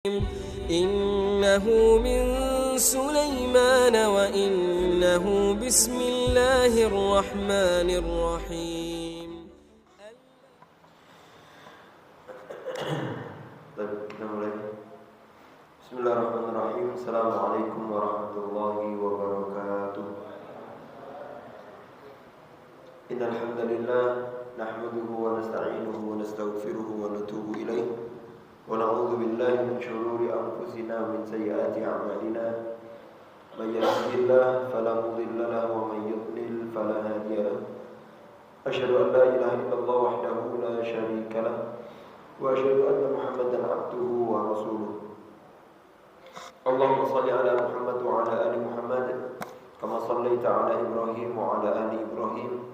إنه من سليمان وإنه بسم الله الرحمن الرحيم. Kita mulai. Bismillahirrahmanirrahim. Assalamualaikum warahmatullahi wabarakatuh. Innal hamdalillah nahmaduhu wa nasta'inuhu wa nastaghfiruhu wa natubu ilayh. Wa na'udzu billahi min shururi anfusina wa min sayyiati a'malina. May yahdihillahu fala mudilla lahu wa may yudlil fala hadiya lahu. Asyhadu an la ilaha illallah wahdahu la syarika lahu wa asyhadu anna Muhammadan 'abduhu wa rasuluh. Allahumma shalli ala Muhammad wa ala ali Muhammad kama shallaita ala Ibrahim wa ala ali Ibrahim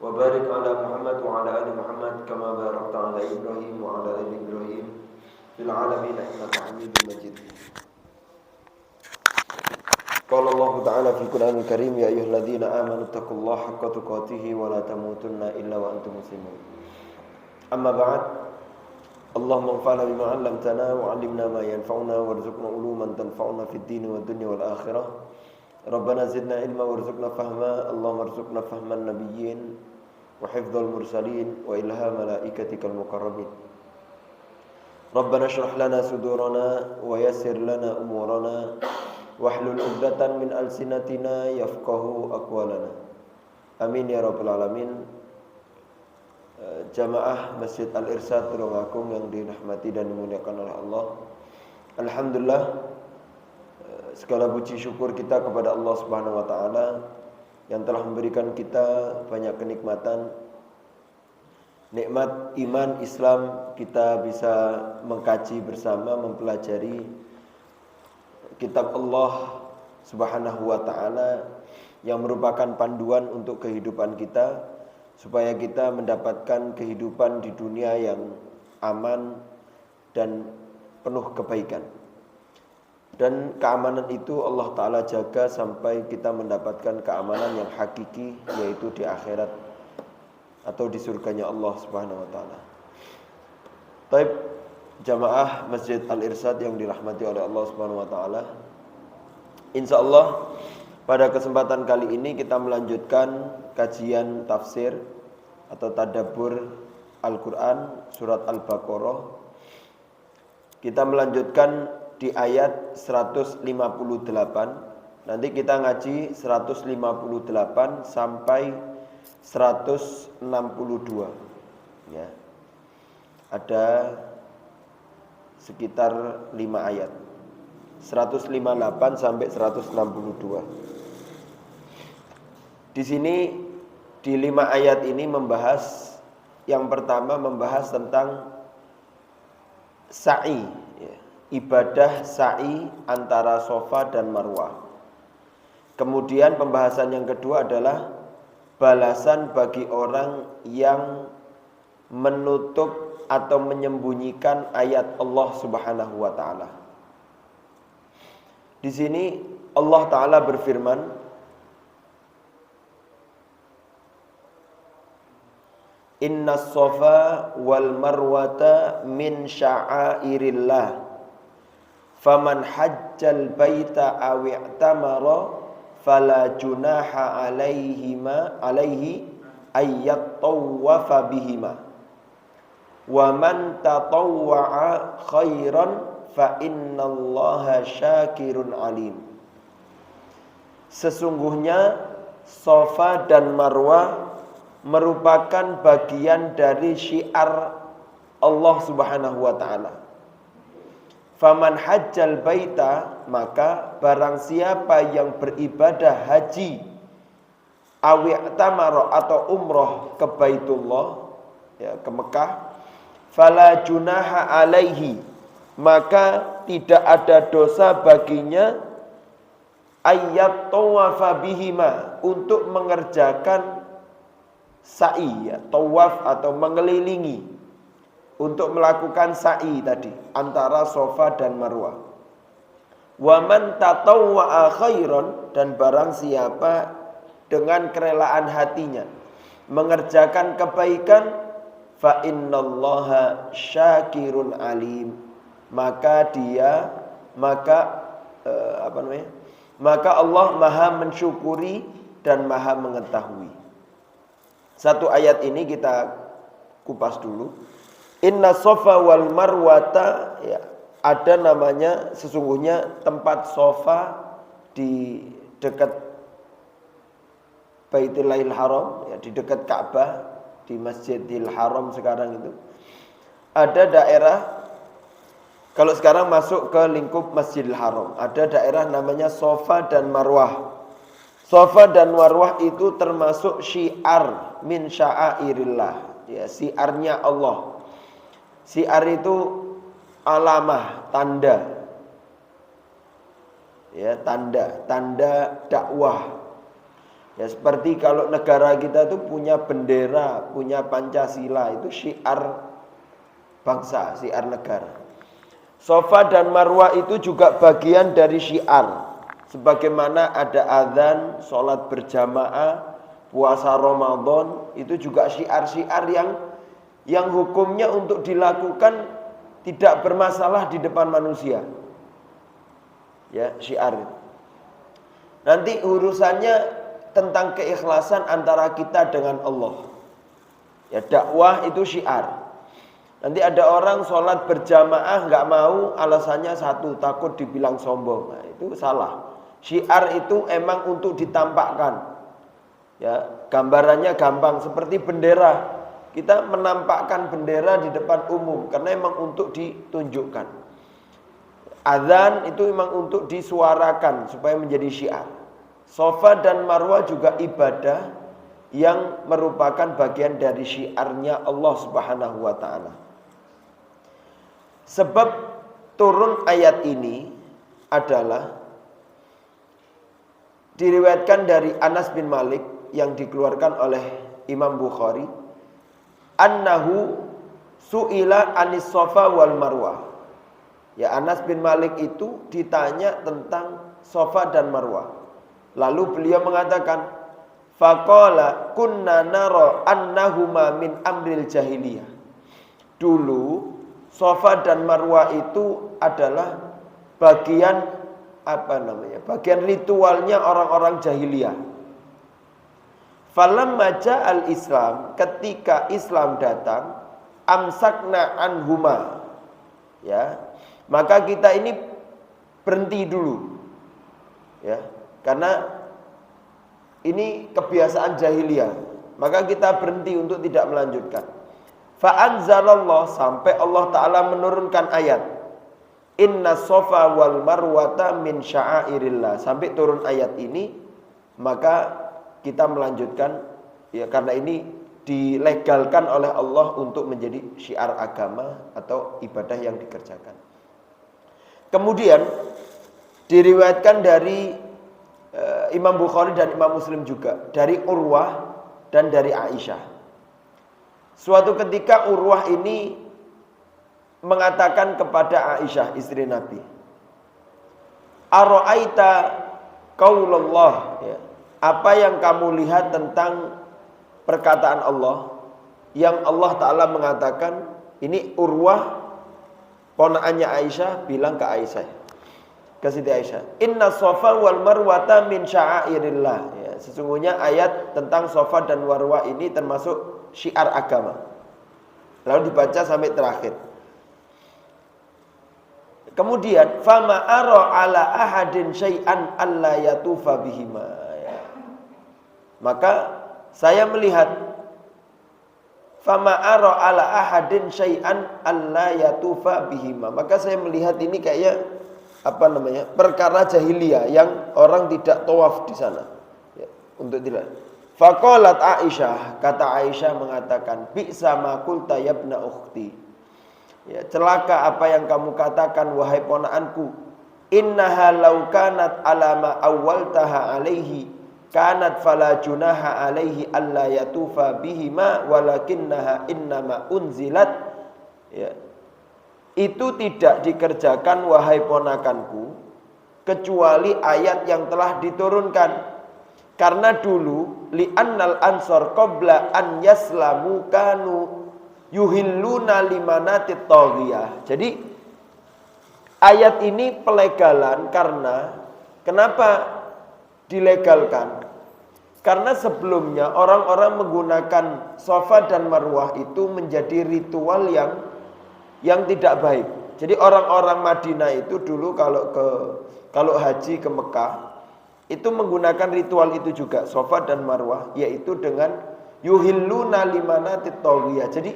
wa barik ala Muhammad wa ala ali Muhammad kama barakta ala Ibrahim wa ala ali Ibrahim fil alamin innaka Hamidum Majid. Qala Allah Ta'ala fi Qur'anil Karim ya ayyuhalladzina amanu taqullaha haqqa tuqatih wa la tamutunna illa wa antum muslimun. Amma ba'd. Allahumma anfa'na bima 'allamtana wa 'allimna ma yanfa'una warzuqna uluman tanfa'una fid din wad dunya wal akhirah. Rabbana zidna ilma warzuqna fahma. Allahumma arzuqna fahman nabiyyin wa hifdzal mursalin wa ilham malaikatikal muqarrabin. Rabbana shrah lana sudurana wa yassir lana umurana wahlul 'uqdatam min alsinatina yafqahu aqwalana. Amin ya rabbal alamin. Jamaah Masjid Al-Irsyad Tulungagung yang dirahmati dan dimuliakan oleh Allah. Alhamdulillah, segala puji syukur kita kepada Allah Subhanahu wa taala yang telah memberikan kita banyak kenikmatan. Nikmat iman Islam, kita bisa mengkaji bersama, mempelajari kitab Allah Subhanahu wa taala yang merupakan panduan untuk kehidupan kita, supaya kita mendapatkan kehidupan di dunia yang aman dan penuh kebaikan. Dan keamanan itu Allah Ta'ala jaga sampai kita mendapatkan keamanan yang hakiki, yaitu di akhirat atau di surganya Allah Subhanahu wa taala. Taib jamaah Masjid Al-Irsyad yang dirahmati oleh Allah Subhanahu wa taala. Insyaallah pada kesempatan kali ini kita melanjutkan kajian tafsir atau tadabbur Al-Qur'an surat Al-Baqarah. Kita melanjutkan di ayat 158. Nanti kita ngaji 158 sampai 162 ya. Ada sekitar 5 ayat. 158 sampai 162. Di sini di 5 ayat ini membahas, yang pertama membahas tentang sa'i ya. Ibadah sa'i antara Safa dan Marwah. Kemudian pembahasan yang kedua adalah balasan bagi orang yang menutup atau menyembunyikan ayat Allah Subhanahu wa taala. Di sini Allah Ta'ala berfirman, Innas Safa wal Marwata min sya'airillah faman hajjal baita aw i'tamara fala junaha alaihi ayyat tawwafa bihima wa man tatawwa'a khairan fa innallaha syakirun alim. Sesungguhnya Safa dan Marwah merupakan bagian dari syiar Allah Subhanahu wa taala. Faman hajjal baita, maka barang siapa yang beribadah haji awi'tamara atau umroh ke Baitullah ya, ke Mekah, fala junaha alaihi, maka tidak ada dosa baginya ayyat tawafa bihima, untuk mengerjakan sa'i ya, tawaf atau mengelilingi, untuk melakukan sa'i tadi antara Safa dan Marwah. Wa man tatawwa'a khairan, dan barang siapa dengan kerelaan hatinya mengerjakan kebaikan, fa innallaha syakirun alim, maka Allah Maha mensyukuri dan Maha mengetahui. Satu ayat ini kita kupas dulu. Inna Safa wal Marwata, ya, ada namanya sesungguhnya tempat Safa di dekat Baitullahil Haram, ya, di dekat Ka'bah, di Masjidil Haram sekarang itu. Ada daerah, kalau sekarang masuk ke lingkup Masjidil Haram, ada daerah namanya Safa dan Marwah. Safa dan Marwah itu termasuk syiar min sya'airillah, ya, syiarnya Allah. Syiar itu alamah, tanda. Ya, tanda dakwah. Ya, seperti kalau negara kita itu punya bendera, punya Pancasila, itu syiar bangsa, syiar negara. Safa dan Marwah itu juga bagian dari syiar. Sebagaimana ada azan, sholat berjamaah, puasa Ramadan, itu juga syiar-syiar yang hukumnya untuk dilakukan tidak bermasalah di depan manusia. Ya, syiar. Nanti urusannya tentang keikhlasan antara kita dengan Allah. Ya, dakwah itu syiar. Nanti ada orang sholat berjamaah nggak mau, alasannya satu, takut dibilang sombong. Nah, itu salah. Syiar itu emang untuk ditampakkan. Ya, gambarannya gampang seperti bendera. Kita menampakkan bendera di depan umum karena emang untuk ditunjukkan. Azan itu memang untuk disuarakan supaya menjadi syiar. Safa dan Marwah juga ibadah yang merupakan bagian dari syiarnya Allah Subhanahu wa taala. Sebab turun ayat ini adalah diriwayatkan dari Anas bin Malik yang dikeluarkan oleh Imam Bukhari, annahu su'ila anis Safa wal Marwah. Ya, Anas bin Malik itu ditanya tentang Safa dan Marwah. Lalu beliau mengatakan, faqala kunna nara annahuma min amril jahiliyah. Dulu Safa dan Marwah itu adalah bagian bagian ritualnya orang-orang jahiliyah. Falamma ja'al Islam, ketika Islam datang, amsakna anhuma. Ya, maka kita ini berhenti dulu. Ya, karena ini kebiasaan jahiliyah, maka kita berhenti untuk tidak melanjutkan. Fa'anzalallah, sampai Allah Ta'ala menurunkan ayat Inna Safa wal Marwata min sya'airillah. Sampai turun ayat ini, maka kita melanjutkan, ya, karena ini dilegalkan oleh Allah untuk menjadi syiar agama atau ibadah yang dikerjakan. Kemudian diriwayatkan dari Imam Bukhari dan Imam Muslim juga, dari Urwah dan dari Aisyah. Suatu ketika Urwah ini mengatakan kepada Aisyah, istri Nabi, Ara'aita qaulullah, ya, apa yang kamu lihat tentang perkataan Allah, yang Allah Ta'ala mengatakan, ini Urwah ponakannya Aisyah bilang ke Aisyah, ke Siti Aisyah, Inna Safa wal Marwata min sya'airillah. Ya, sesungguhnya ayat tentang Safa dan Marwah ini termasuk syiar agama. Lalu dibaca sampai terakhir. Kemudian fama ara ala ahadin syai'an alla yatufa bihima. Ya. Maka saya melihat fama ara ala ahadin syai'an alla yatufa bihima. Maka saya melihat ini kayaknya perkara jahiliyah yang orang tidak tawaf di sana. Ya, untuk tidak. Faqalat Aisyah, kata Aisyah mengatakan, bi'sa ma qulta yabna ukhti. Ya, celaka apa yang kamu katakan wahai ponakanku. Innaha law kanat ala ma awwaltaha alaihi kanat fala junaha alaihi alla yatufa bihima walakinnaha innama unzilat. Ya. Itu tidak dikerjakan wahai ponakanku kecuali ayat yang telah diturunkan. Karena dulu li'annal ansor qabla an yaslamu kanu yuhilluna limanatit taghiyah. Jadi ayat ini pelegalan karena kenapa dilegalkan? Karena sebelumnya orang-orang menggunakan Safa dan Marwah itu menjadi ritual yang tidak baik. Jadi orang-orang Madinah itu dulu kalau haji ke Mekah itu menggunakan ritual itu juga, Safa dan Marwah, yaitu dengan yuhilluna limanatit taghiyah. Jadi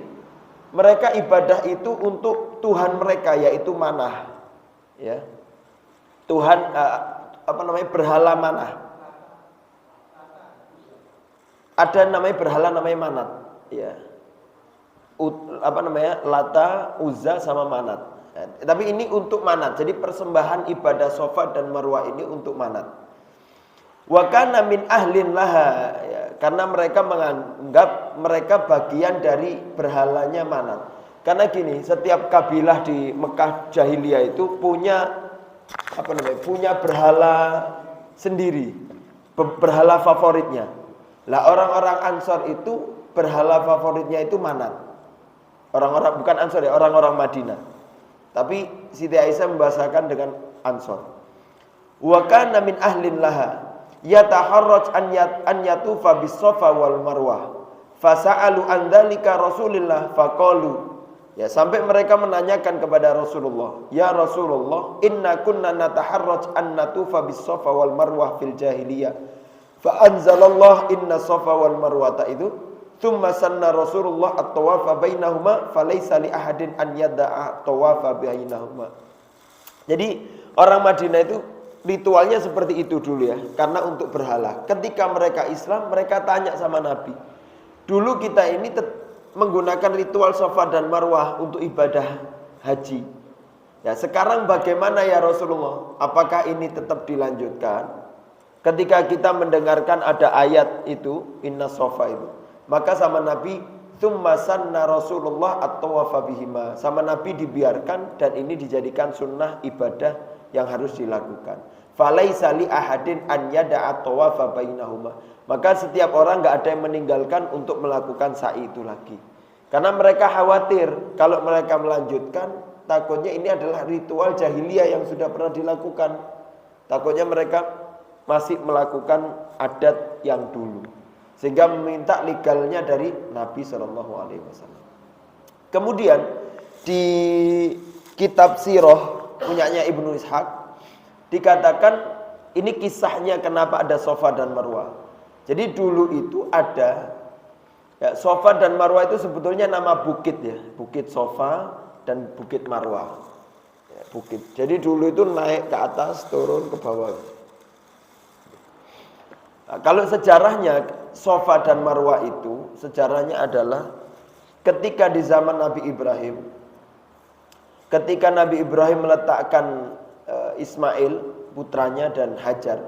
mereka ibadah itu untuk Tuhan mereka, yaitu Manah. Ya. Tuhan berhala Manah. Ada namanya berhala namanya Manat, ya. Lata, Uzza sama Manat. Tapi ini untuk Manat. Jadi persembahan ibadah Safa dan Marwah ini untuk Manat. Wa kana min ahlin laha, ya, karena mereka menganggap mereka bagian dari berhalanya Manat. Karena gini, setiap kabilah di Mekah jahiliyah itu punya berhala sendiri, berhala favoritnya. Lah orang-orang Ansor itu berhala favoritnya itu Manat. Orang-orang bukan Ansor ya, orang-orang Madinah. Tapi Siti Aisyah membahasakan dengan Ansor. Wa kana min ahlin laha yataharraj an yatufa bis Safa wal Marwah. Fasa'alu an dzalika Rasulillah faqalu. Ya, sampai mereka menanyakan kepada Rasulullah, "Ya Rasulullah, inna kunna nataharraj an natufa bis Safa wal Marwah fil jahiliyah." Fa anzalallah inna Safa wal Marwata itu thumma sanna Rasulullah at-tawafa bainahuma falaysa li ahadin an yada'a tawafa bainahuma. Jadi orang Madinah itu ritualnya seperti itu dulu ya, karena untuk berhala. Ketika mereka Islam, mereka tanya sama Nabi, dulu kita ini menggunakan ritual Safa dan Marwah untuk ibadah haji. Ya, sekarang bagaimana ya Rasulullah? Apakah ini tetap dilanjutkan? Ketika kita mendengarkan ada ayat itu, inna Safa itu, maka sama Nabi, tsumma sanna Rasulullah at-tawafa bihima. Sama Nabi dibiarkan dan ini dijadikan sunnah ibadah yang harus dilakukan. Falaisa li ahadin an yada'a tawafa bainahuma. Maka setiap orang enggak ada yang meninggalkan untuk melakukan sa'i itu lagi. Karena mereka khawatir kalau mereka melanjutkan, takutnya ini adalah ritual jahiliyah yang sudah pernah dilakukan. Takutnya mereka masih melakukan adat yang dulu, sehingga meminta legalnya dari Nabi SAW. Kemudian di kitab Sirah punyanya Ibnu Ishaq dikatakan ini kisahnya kenapa ada Safa dan Marwah. Jadi dulu itu ada ya, Safa dan Marwah itu sebetulnya nama bukit ya, Bukit Safa dan Bukit Marwah. Ya, bukit. Jadi dulu itu naik ke atas, turun ke bawah. Nah, kalau sejarahnya Safa dan Marwah itu sejarahnya adalah ketika di zaman Nabi Ibrahim, ketika Nabi Ibrahim meletakkan Ismail putranya dan Hajar,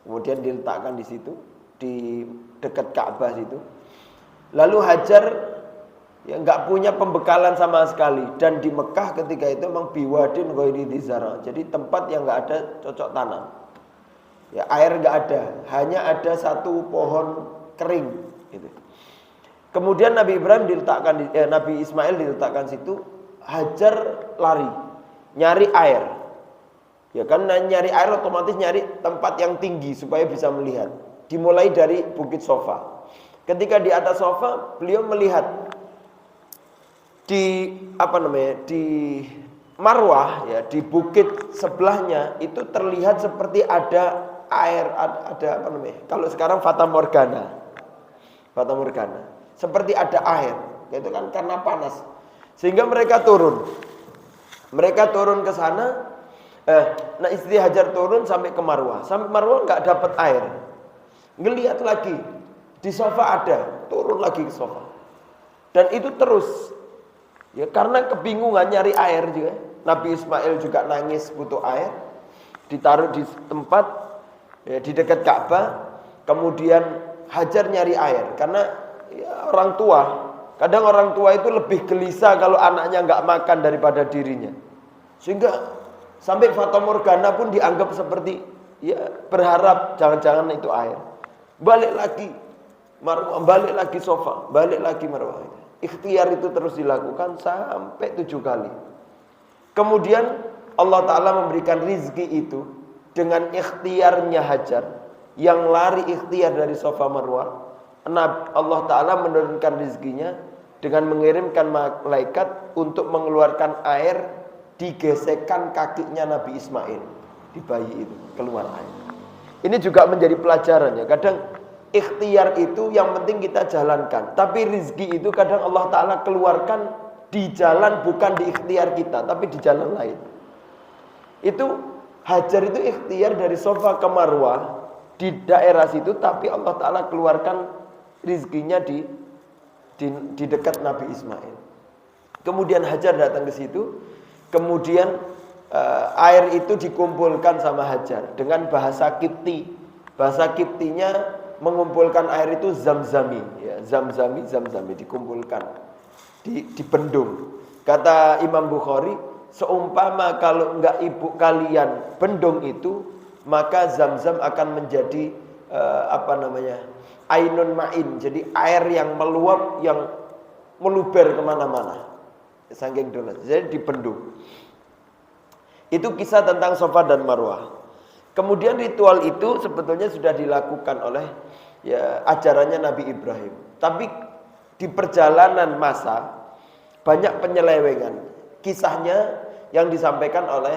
kemudian diletakkan di situ di dekat Ka'bah situ. Lalu Hajar ya nggak punya pembekalan sama sekali, dan di Mekah ketika itu memang biwadin ghairi dzara, jadi tempat yang nggak ada cocok tanam. Ya, air nggak ada, hanya ada satu pohon kering gitu. Kemudian Nabi Ismail diletakkan situ, Hajar lari nyari air. Ya kan, nyari air otomatis nyari tempat yang tinggi supaya bisa melihat. Dimulai dari Bukit Safa. Ketika di atas Safa, beliau melihat di Marwah ya, di bukit sebelahnya itu terlihat seperti ada air, ada kalau sekarang fata morgana, seperti ada air, itu kan karena panas, sehingga mereka turun ke sana. Nah, istri Hajar turun sampai ke Marwah, nggak dapat air, ngelihat lagi di Safa ada, turun lagi ke Safa, dan itu terus, ya karena kebingungan nyari air juga. Nabi Ismail juga nangis butuh air, ditaruh di tempat ya, di dekat Ka'bah. Kemudian Hajar nyari air karena ya, orang tua. Kadang orang tua itu lebih gelisah kalau anaknya nggak makan daripada dirinya. Sehingga sampai fata morgana pun dianggap seperti ya berharap jangan-jangan itu air. Balik lagi Marwah, balik lagi Safa, balik lagi Marwah. Ikhtiar itu terus dilakukan sampai 7 kali. Kemudian Allah Ta'ala memberikan rizki itu dengan ikhtiarnya Hajar yang lari ikhtiar dari Safa Marwah. Allah Ta'ala menurunkan rizkinya dengan mengirimkan malaikat untuk mengeluarkan air di gesekan kakinya Nabi Ismail. Di bayi itu keluar air. Ini juga menjadi pelajaran ya. Kadang ikhtiar itu yang penting kita jalankan. Tapi rizki itu kadang Allah Ta'ala keluarkan di jalan bukan di ikhtiar kita, tapi di jalan lain. Itu Hajar itu ikhtiar dari Safa ke Marwah di daerah situ, tapi Allah Ta'ala keluarkan rizkinya di dekat Nabi Ismail. Kemudian Hajar datang ke situ, kemudian air itu dikumpulkan sama Hajar dengan bahasa Kipti. Bahasa Kiptinya mengumpulkan air itu zamzami, ya, zamzami dikumpulkan, dibendung. Kata Imam Bukhari, seumpama kalau enggak ibu kalian bendung itu, maka zam-zam akan menjadi ainun ma'in, jadi air yang meluap, yang meluber kemana-mana, saking dolas, jadi dibendung. Itu kisah tentang Safa dan Marwah. Kemudian ritual itu sebetulnya sudah dilakukan oleh ajarannya Nabi Ibrahim. Tapi di perjalanan masa banyak penyelewengan. Kisahnya yang disampaikan oleh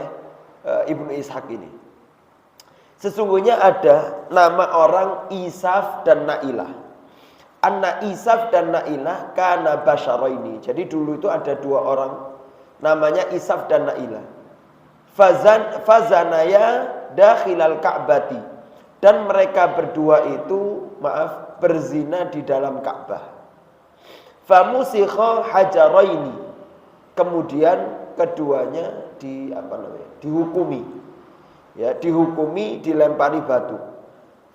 Ibnu Ishaq ini. Sesungguhnya ada nama orang Isaf dan Na'ilah. Anna Isaf dan Na'ilah kana basyaraini. Jadi dulu itu ada dua orang namanya Isaf dan Na'ilah. Fazanaya dakhilal Ka'bati, dan mereka berdua itu berzina di dalam Ka'bah. Famusikha hajaraini, kemudian keduanya dihukumi, ya, dihukumi dilempari batu.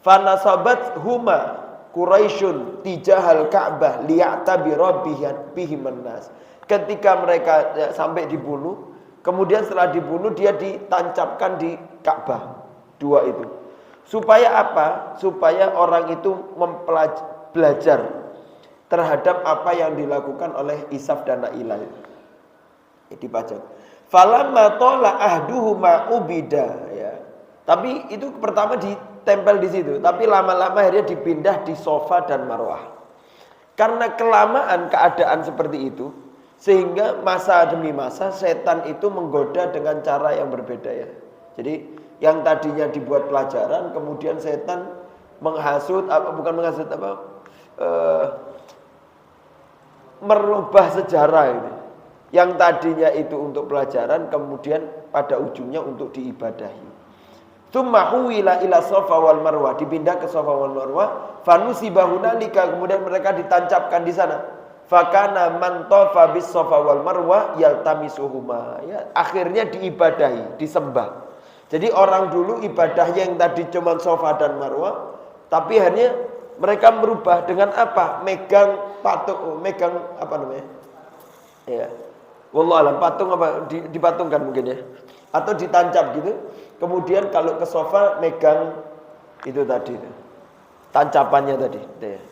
Fanasabat huma Quraisyun tijahal Ka'bah liya'tabira bihim an-nas. Ketika mereka sampai dibunuh, kemudian setelah dibunuh dia ditancapkan di Ka'bah, dua itu. Supaya apa? Supaya orang itu belajar terhadap apa yang dilakukan oleh Isaf dan Na'ilah. Dipajang. Falamma tola ahduhuma ubida, ya. Tapi itu pertama ditempel di situ, tapi lama-lama akhirnya dipindah di Safa dan Marwah. Karena kelamaan keadaan seperti itu, sehingga masa demi masa setan itu menggoda dengan cara yang berbeda, ya. Jadi yang tadinya dibuat pelajaran, kemudian setan menghasut, merubah sejarah ini. Yang tadinya itu untuk pelajaran, kemudian pada ujungnya untuk diibadahi. Tsumma huwila ila Safa wal Marwah, dipindah ke Safa wal Marwah, fanusiba hunalika, kemudian mereka ditancapkan di sana. Fakana man tafa bis Safa wal Marwah yaltamisuhuma, ya, akhirnya diibadahi, disembah. Jadi orang dulu ibadahnya yang tadi cuma Safa dan Marwah, tapi akhirnya mereka merubah dengan apa? Megang patung, megang apa namanya? Ya. Wallahu alam, patung apa? Dipatungkan mungkin, ya. Atau ditancap gitu. Kemudian kalau ke Safa megang itu tadi, tancapannya tadi.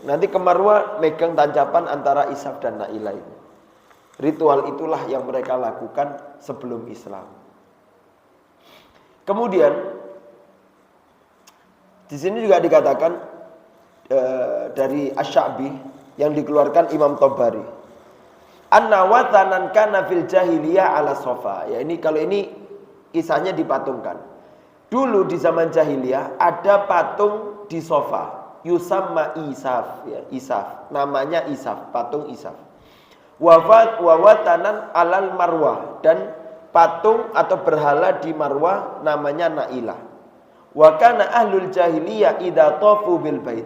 Nanti ke Marwah megang tancapan antara Isaf dan Na'ilah itu. Ritual itulah yang mereka lakukan sebelum Islam. Kemudian di sini juga dikatakan dari Asy-Sya'bi yang dikeluarkan Imam Tabari. Anna watanan kana fil jahiliyah ala Safa. Ya, ini kalau ini kisahnya dipatungkan. Dulu di zaman jahiliyah ada patung di Safa, yusamma Isaf, ya, Isaf. Namanya Isaf, patung Isaf. Wawatanan alal Marwah, dan patung atau berhala di Marwah namanya Na'ilah. Wa kana ahlul jahiliyah idza tafu bil bait.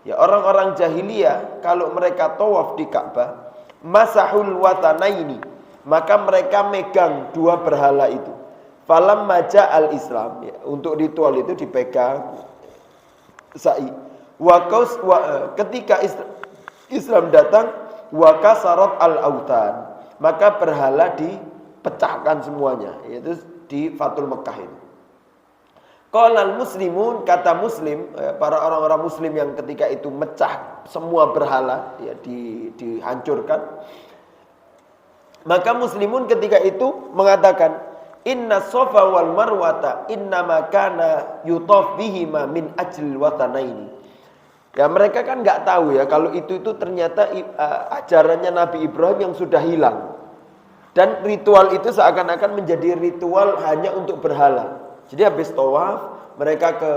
Ya, orang-orang jahiliyah kalau mereka tawaf di Ka'bah, masahul watanaini, maka mereka megang dua berhala itu. Falam maja al Islam, ya, untuk ritual itu dipegang sa'i. Ketika Islam datang, wa kasarat al autan, maka berhala dipecahkan semuanya, yaitu di Fathul Mekkah itu. Qalal muslimun, kata Muslim, para orang-orang Muslim yang ketika itu mecah semua berhala, ya, dihancurkan. Maka Muslimun ketika itu mengatakan, Inna Safa wal Marwata innama kana yutaf bihima min ajlil watanaini. Ya mereka kan nggak tahu ya kalau itu ternyata ajarannya Nabi Ibrahim yang sudah hilang. Dan ritual itu seakan-akan menjadi ritual hanya untuk berhala. Jadi habis tawaf mereka ke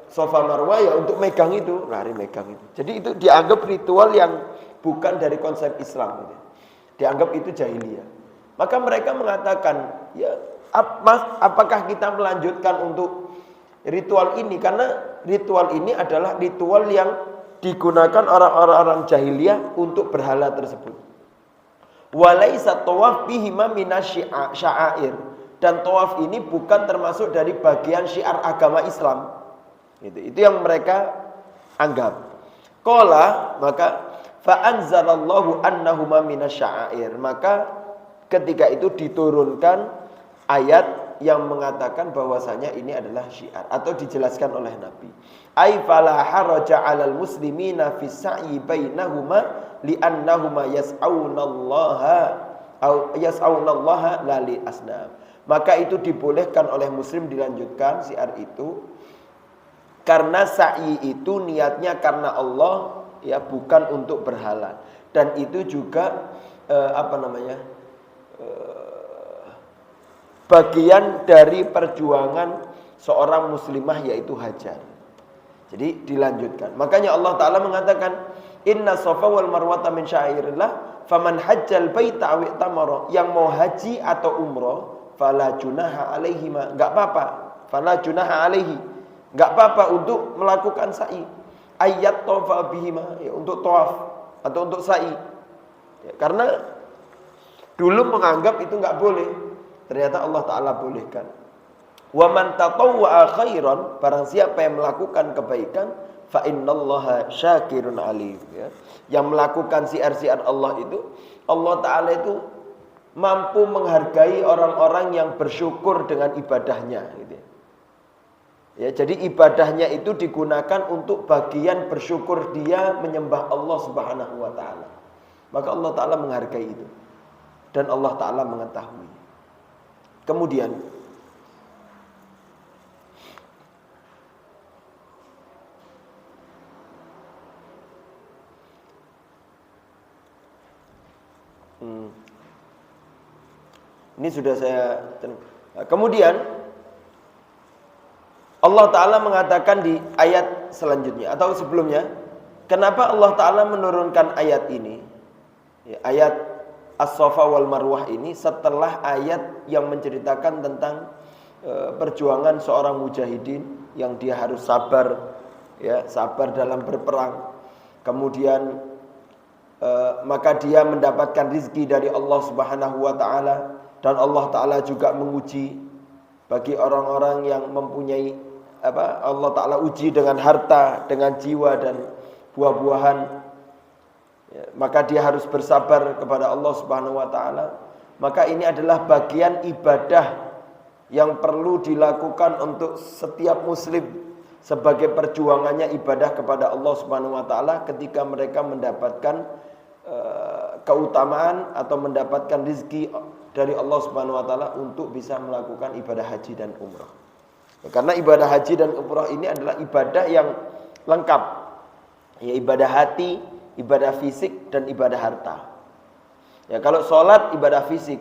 Safa Marwah ya untuk megang itu, lari megang itu. Jadi itu dianggap ritual yang bukan dari konsep Islam gitu. Dianggap itu jahiliyah. Maka mereka mengatakan, ya Mas, apakah kita melanjutkan untuk ritual ini? Karena ritual ini adalah ritual yang digunakan orang-orang jahiliyah untuk berhala tersebut. Walaisa tawaf bihima minasy-sya'air. Dan tawaf ini bukan termasuk dari bagian syiar agama Islam. Itu yang mereka anggap. Qala, maka fa anzalallahu annahuma minasy-sya'air. Maka ketika itu diturunkan ayat yang mengatakan bahwasanya ini adalah syiar atau dijelaskan oleh Nabi. Ai fala haraja 'alal muslimina fi sa'i bainahuma li'annahuma yas'aunallaha au yas'aunallaha la li asnam. Maka itu dibolehkan oleh muslim dilanjutkan syiar itu karena sa'i itu niatnya karena Allah ya, bukan untuk berhala. Dan itu juga bagian dari perjuangan seorang muslimah yaitu hajar. Jadi dilanjutkan. Makanya Allah Ta'ala mengatakan Inna Safa wal Marwata min syairillah faman hajjal baita aw i'tamara. Yang mau haji atau umrah fala junaha alaihima, enggak apa-apa. Fala junaha alaihi, enggak apa-apa untuk melakukan sa'i. Ayat tawafa bihima, ya, untuk tawaf atau untuk sa'i. Ya, karena dulu menganggap itu enggak boleh. Ternyata Allah Ta'ala bolehkan. Wa man tatawwa'a khairan, barang siapa yang melakukan kebaikan, fa innallaha syakirun alim, ya. Yang melakukan syiar-syiar Allah itu, Allah Ta'ala itu mampu menghargai orang-orang yang bersyukur dengan ibadahnya gitu. Ya, jadi ibadahnya itu digunakan untuk bagian bersyukur dia menyembah Allah Subhanahu wa Ta'ala. Maka Allah Ta'ala menghargai itu. Dan Allah Ta'ala mengetahui. Kemudian ini sudah saya. Kemudian Allah Ta'ala mengatakan di ayat selanjutnya atau sebelumnya, kenapa Allah Ta'ala menurunkan ayat ini, ya, ayat As-Safa wal Marwah ini setelah ayat yang menceritakan tentang perjuangan seorang mujahidin yang dia harus sabar, ya, sabar dalam berperang. Kemudian maka dia mendapatkan rizki dari Allah Subhanahu wa Ta'ala, dan Allah Ta'ala juga menguji bagi orang-orang yang mempunyai Allah Ta'ala uji dengan harta, dengan jiwa dan buah-buahan, ya, maka dia harus bersabar kepada Allah Subhanahu wa Ta'ala. Maka ini adalah bagian ibadah yang perlu dilakukan untuk setiap muslim sebagai perjuangannya ibadah kepada Allah Subhanahu wa Ta'ala ketika mereka mendapatkan keutamaan atau mendapatkan rizki dari Allah Subhanahu wa Ta'ala untuk bisa melakukan ibadah haji dan umrah. Karena ibadah haji dan umrah ini adalah ibadah yang lengkap, ya, ibadah hati, ibadah fisik, dan ibadah harta. Ya, kalau sholat ibadah fisik,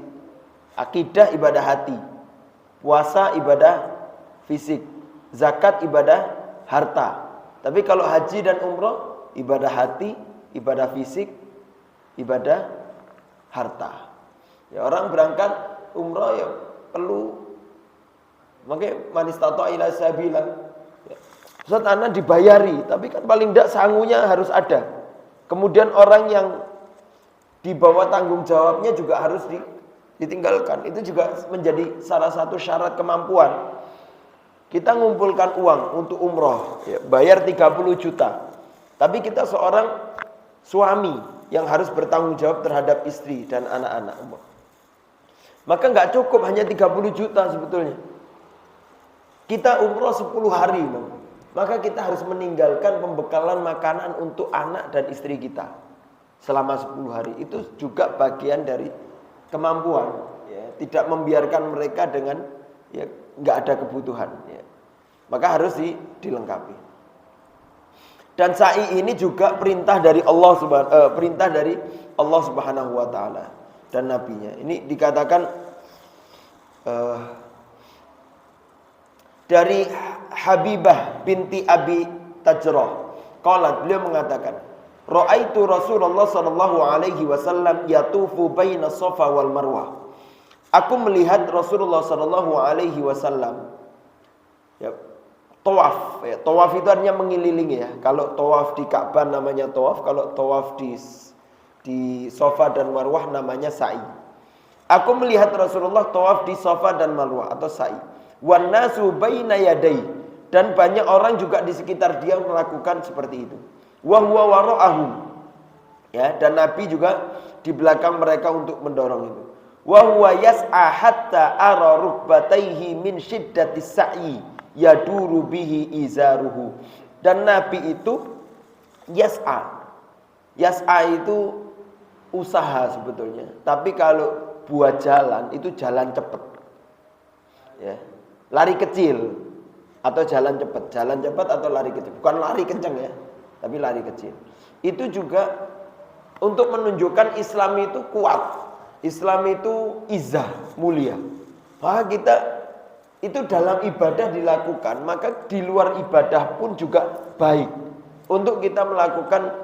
akidah ibadah hati, puasa ibadah fisik, zakat ibadah harta. Tapi kalau haji dan umrah ibadah hati, ibadah fisik, ibadah harta. Ya, orang berangkat umrah ya perlu, makanya manistata ila sabila. Ya, Ustaz, ana dibayari, tapi kan paling tidak sangunya harus ada. Kemudian orang yang di bawah tanggung jawabnya juga harus ditinggalkan. Itu juga menjadi salah satu syarat kemampuan. Kita ngumpulkan uang untuk umrah, ya, bayar 30 juta. Tapi kita seorang suami yang harus bertanggung jawab terhadap istri dan anak-anak. Maka nggak cukup hanya 30 juta sebetulnya. Kita umrah 10 hari, maka kita harus meninggalkan pembekalan makanan untuk anak dan istri kita selama 10 hari. Itu juga bagian dari kemampuan, ya. Tidak membiarkan mereka dengan ya nggak ada kebutuhan. Ya. Maka harus dilengkapi. Dan sa'i ini juga perintah dari Allah Subhanahu wa taala dan nabinya. Ini dikatakan dari Habibah binti Abi Tajrah. Qalat, beliau mengatakan, ra'aitu Rasulullah sallallahu alaihi wasallam yatufu baina Safa wal Marwah. Aku melihat Rasulullah sallallahu alaihi wasallam ya tawaf. Ya, tawaf itu artinya mengelilingi ya. Kalau tawaf di Ka'bah namanya tawaf, kalau tawaf di Safa dan Marwah namanya sa'i. Aku melihat Rasulullah tawaf di Safa dan Marwah atau sa'i. Wan nasu baina yadai, dan banyak orang juga di sekitar dia melakukan seperti itu. Wa huwa wara'ahum. Ya, dan Nabi juga di belakang mereka untuk mendorong itu. Wa huwa yas'a hatta ara rukbatayhi min shiddatis sa'i yaduru bihi izaruhu. Dan Nabi itu yas'a. Yas'a itu usaha sebetulnya. Tapi kalau buat jalan itu jalan cepat. Ya. Lari kecil atau jalan cepat. Jalan cepat atau lari kecil. Bukan lari kencang ya, tapi lari kecil. Itu juga untuk menunjukkan Islam itu kuat. Islam itu izzah, mulia. Maka kita itu dalam ibadah dilakukan, maka di luar ibadah pun juga baik. Untuk kita melakukan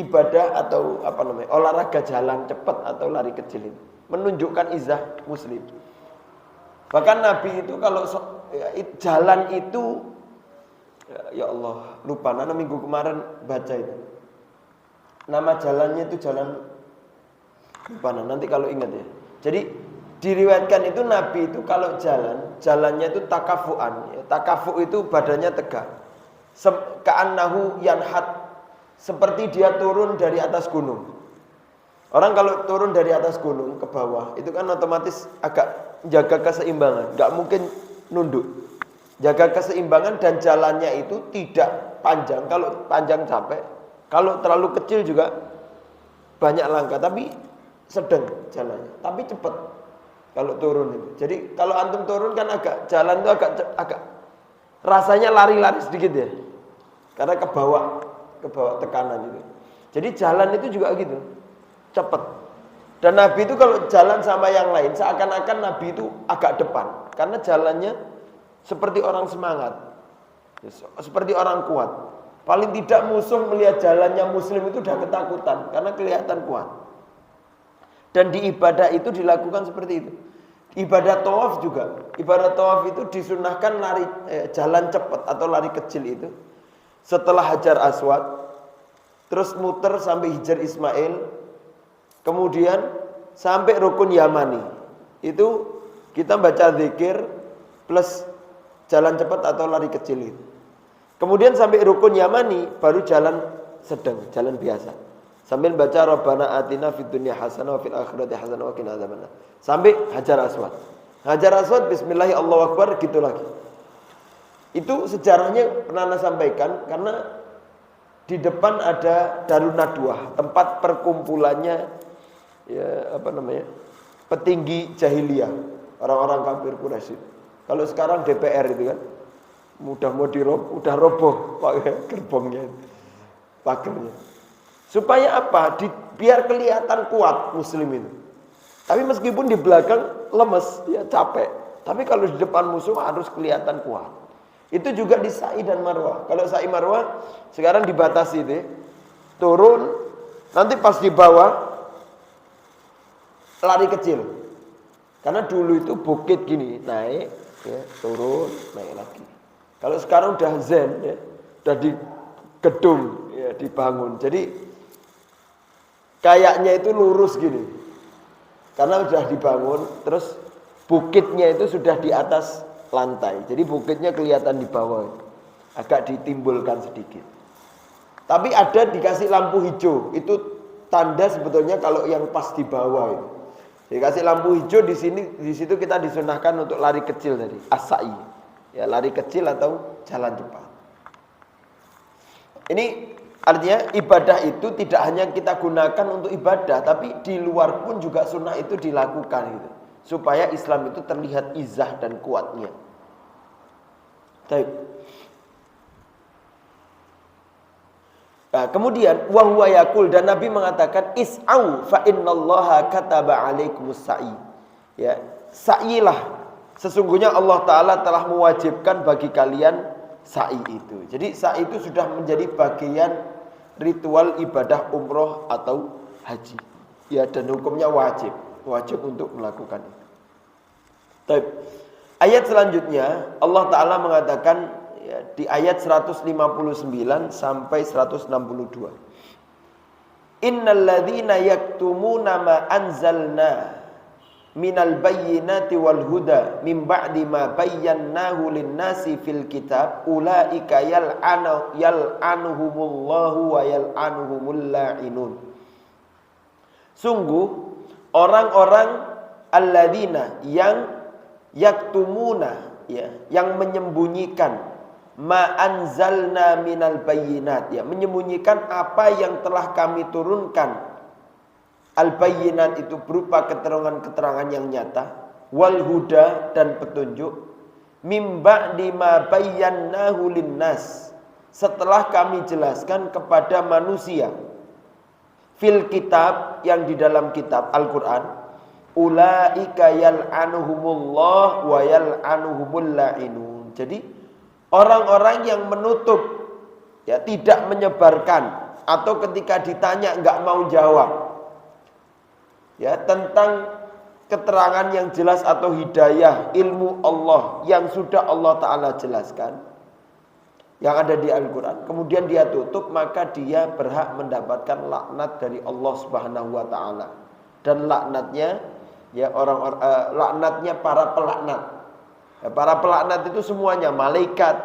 ibadah atau olahraga jalan cepat atau lari kecil itu menunjukkan izzah muslim. Bahkan Nabi itu kalau jalan itu ya Allah, lupa Nana minggu kemarin baca itu. Nama jalannya itu jalan lupa nanti kalau ingat ya. Jadi diriwayatkan itu Nabi itu kalau jalannya itu takafuan. Ya, takafu itu badannya tegak. Ka'annahu yanhat, seperti dia turun dari atas gunung. Orang kalau turun dari atas gunung ke bawah itu kan otomatis agak jaga keseimbangan, nggak mungkin nunduk. Jaga keseimbangan dan jalannya itu tidak panjang. Kalau panjang capek, kalau terlalu kecil juga banyak langkah. Tapi sedang jalannya, tapi cepat. Kalau turun itu. Jadi kalau antum turun kan jalan itu agak rasanya lari-lari sedikit ya. Karena ke bawah tekanan itu. Jadi jalan itu juga gitu, cepat. Dan Nabi itu kalau jalan sama yang lain seakan-akan Nabi itu agak depan. Karena jalannya seperti orang semangat, seperti orang kuat. Paling tidak musuh melihat jalannya muslim itu udah ketakutan karena kelihatan kuat. Dan di ibadah itu dilakukan seperti itu. Ibadah tawaf juga. Ibadah tawaf itu disunahkan jalan cepat atau lari kecil itu. Setelah Hajar Aswad, terus muter sampai Hijr Ismail, kemudian sampai Rukun Yamani. Itu kita baca zikir plus jalan cepat atau lari kecil itu. Kemudian sampai Rukun Yamani baru jalan sedang, jalan biasa. Sambil baca Rabbana atina fid dunya hasanah wa fil akhirati hasanah wa qina adzabannar. Sampai Hajar Aswad. Hajar Aswad bismillahirrahmanirrahim Allahu akbar gitu lagi. Itu sejarahnya pernah saya sampaikan karena di depan ada Darun Nadwah, tempat perkumpulannya petinggi jahiliyah, orang-orang kafir Quraisy. Kalau sekarang DPR itu kan udah roboh pakai gerbongnya, pagernya. Supaya apa? Biar kelihatan kuat muslimin. Tapi meskipun di belakang lemes, ya capek. Tapi kalau di depan musuh harus kelihatan kuat. Itu juga di sa'i dan marwah. Kalau sa'i marwah sekarang dibatasi deh. Turun, nanti pas di bawah lari kecil. Karena dulu itu bukit gini, naik, ya, turun, naik lagi. Kalau sekarang udah zen, ya, udah di gedung, ya, dibangun. Jadi kayaknya itu lurus gini. Karena sudah dibangun, terus bukitnya itu sudah di atas lantai. Jadi bukitnya kelihatan di bawah. Agak ditimbulkan sedikit. Tapi ada dikasih lampu hijau. Itu tanda sebetulnya kalau yang pas di bawah itu. Dikasih lampu hijau di sini, di situ kita disunahkan untuk lari kecil tadi, as-sa'i. Ya, lari kecil atau jalan cepat. Ini artinya ibadah itu tidak hanya kita gunakan untuk ibadah, tapi di luar pun juga sunnah itu dilakukan gitu. supaya Islam itu terlihat izah dan kuatnya. Baik. Nah, kemudian wa huwa yaqul, dan Nabi mengatakan is'au fa innallaha kataba alaikumus sa'i. Ya, sa'ilah. Sesungguhnya Allah Ta'ala telah mewajibkan bagi kalian sa'i itu. Jadi sa'i itu sudah menjadi bagian ritual ibadah umroh atau haji. Ya, dan hukumnya wajib untuk melakukan itu. Baik. Ayat selanjutnya Allah Ta'ala mengatakan ya, di ayat 159 sampai 162. Innal ladzina yaktumuna ma anzalna minal bayyinati wal huda min ba'di ma bayyannahu lin-nasi fil kitab ulaika yal'anuhumullahu wa yal'anuhumul la'inun. Sungguh orang-orang alladzina yang yaktumuna, ya, yang menyembunyikan ma anzalna minal bayyinat, ya, menyembunyikan apa yang telah kami turunkan. Al bayyinat itu berupa keterangan-keterangan yang nyata, wal huda dan petunjuk, mim ba'di ma bayyannahu linnas, setelah kami jelaskan kepada manusia, fil kitab, yang di dalam kitab Al-Qur'an. Ulaika yal'anuhumullah wa yal'anuhumul la'inun. Jadi orang-orang yang menutup, ya, tidak menyebarkan, atau ketika ditanya enggak mau jawab, ya, tentang keterangan yang jelas atau hidayah ilmu Allah yang sudah Allah Ta'ala jelaskan, yang ada di Al-Quran, kemudian dia tutup, maka dia berhak mendapatkan laknat dari Allah Subhanahu wa Ta'ala. Dan laknatnya, ya, laknatnya para pelaknat. Ya, para pelaknat itu semuanya malaikat,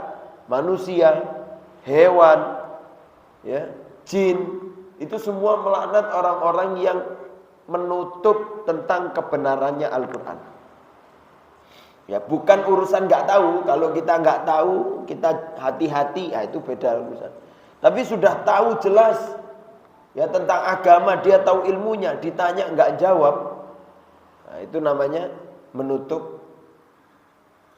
manusia, hewan, ya, jin, itu semua melaknat orang-orang yang menutup tentang kebenarannya Al-Quran. Ya, bukan urusan nggak tahu. Kalau kita nggak tahu, kita hati-hati, ya, itu beda urusan. Tapi sudah tahu jelas, ya, tentang agama, dia tahu ilmunya, ditanya nggak jawab, nah, itu namanya menutup.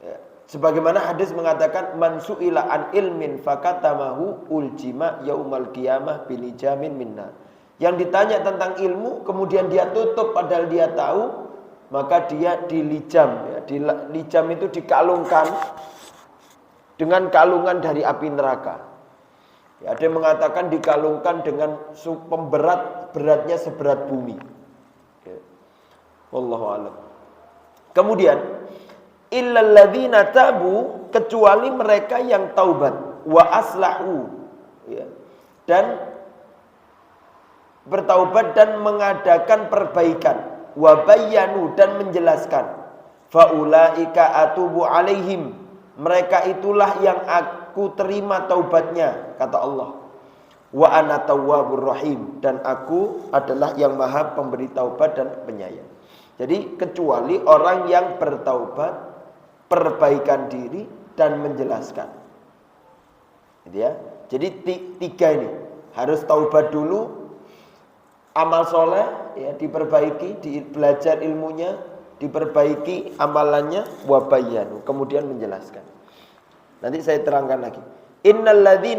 Ya. Sebagaimana hadis mengatakan, man su'ila an ilmin fakatamahu uljima yaumal qiyamah bilijamin minna. Yang ditanya tentang ilmu, kemudian dia tutup padahal dia tahu, maka dia dilijam. Ya. Dilijam itu dikalungkan dengan kalungan dari api neraka. Ya, ada yang mengatakan dikalungkan dengan beratnya seberat bumi. Ya. Wallahu a'lam. Kemudian illal ladzina tabu, kecuali mereka yang taubat, wa aslahu, ya, dan bertaubat dan mengadakan perbaikan, wa bayyanu, dan menjelaskan, faulaika atubu alaihim, mereka itulah yang aku terima taubatnya, kata Allah. Wa ana tawwabur rahim, dan aku adalah yang maha pemberi taubat dan penyayang. Jadi kecuali orang yang bertaubat, perbaikan diri, dan menjelaskan. Gitu ya. Jadi tiga ini harus taubat dulu, amal soleh, ya, diperbaiki, belajar ilmunya, diperbaiki amalannya, wabayanu, kemudian menjelaskan. Nanti saya terangkan lagi.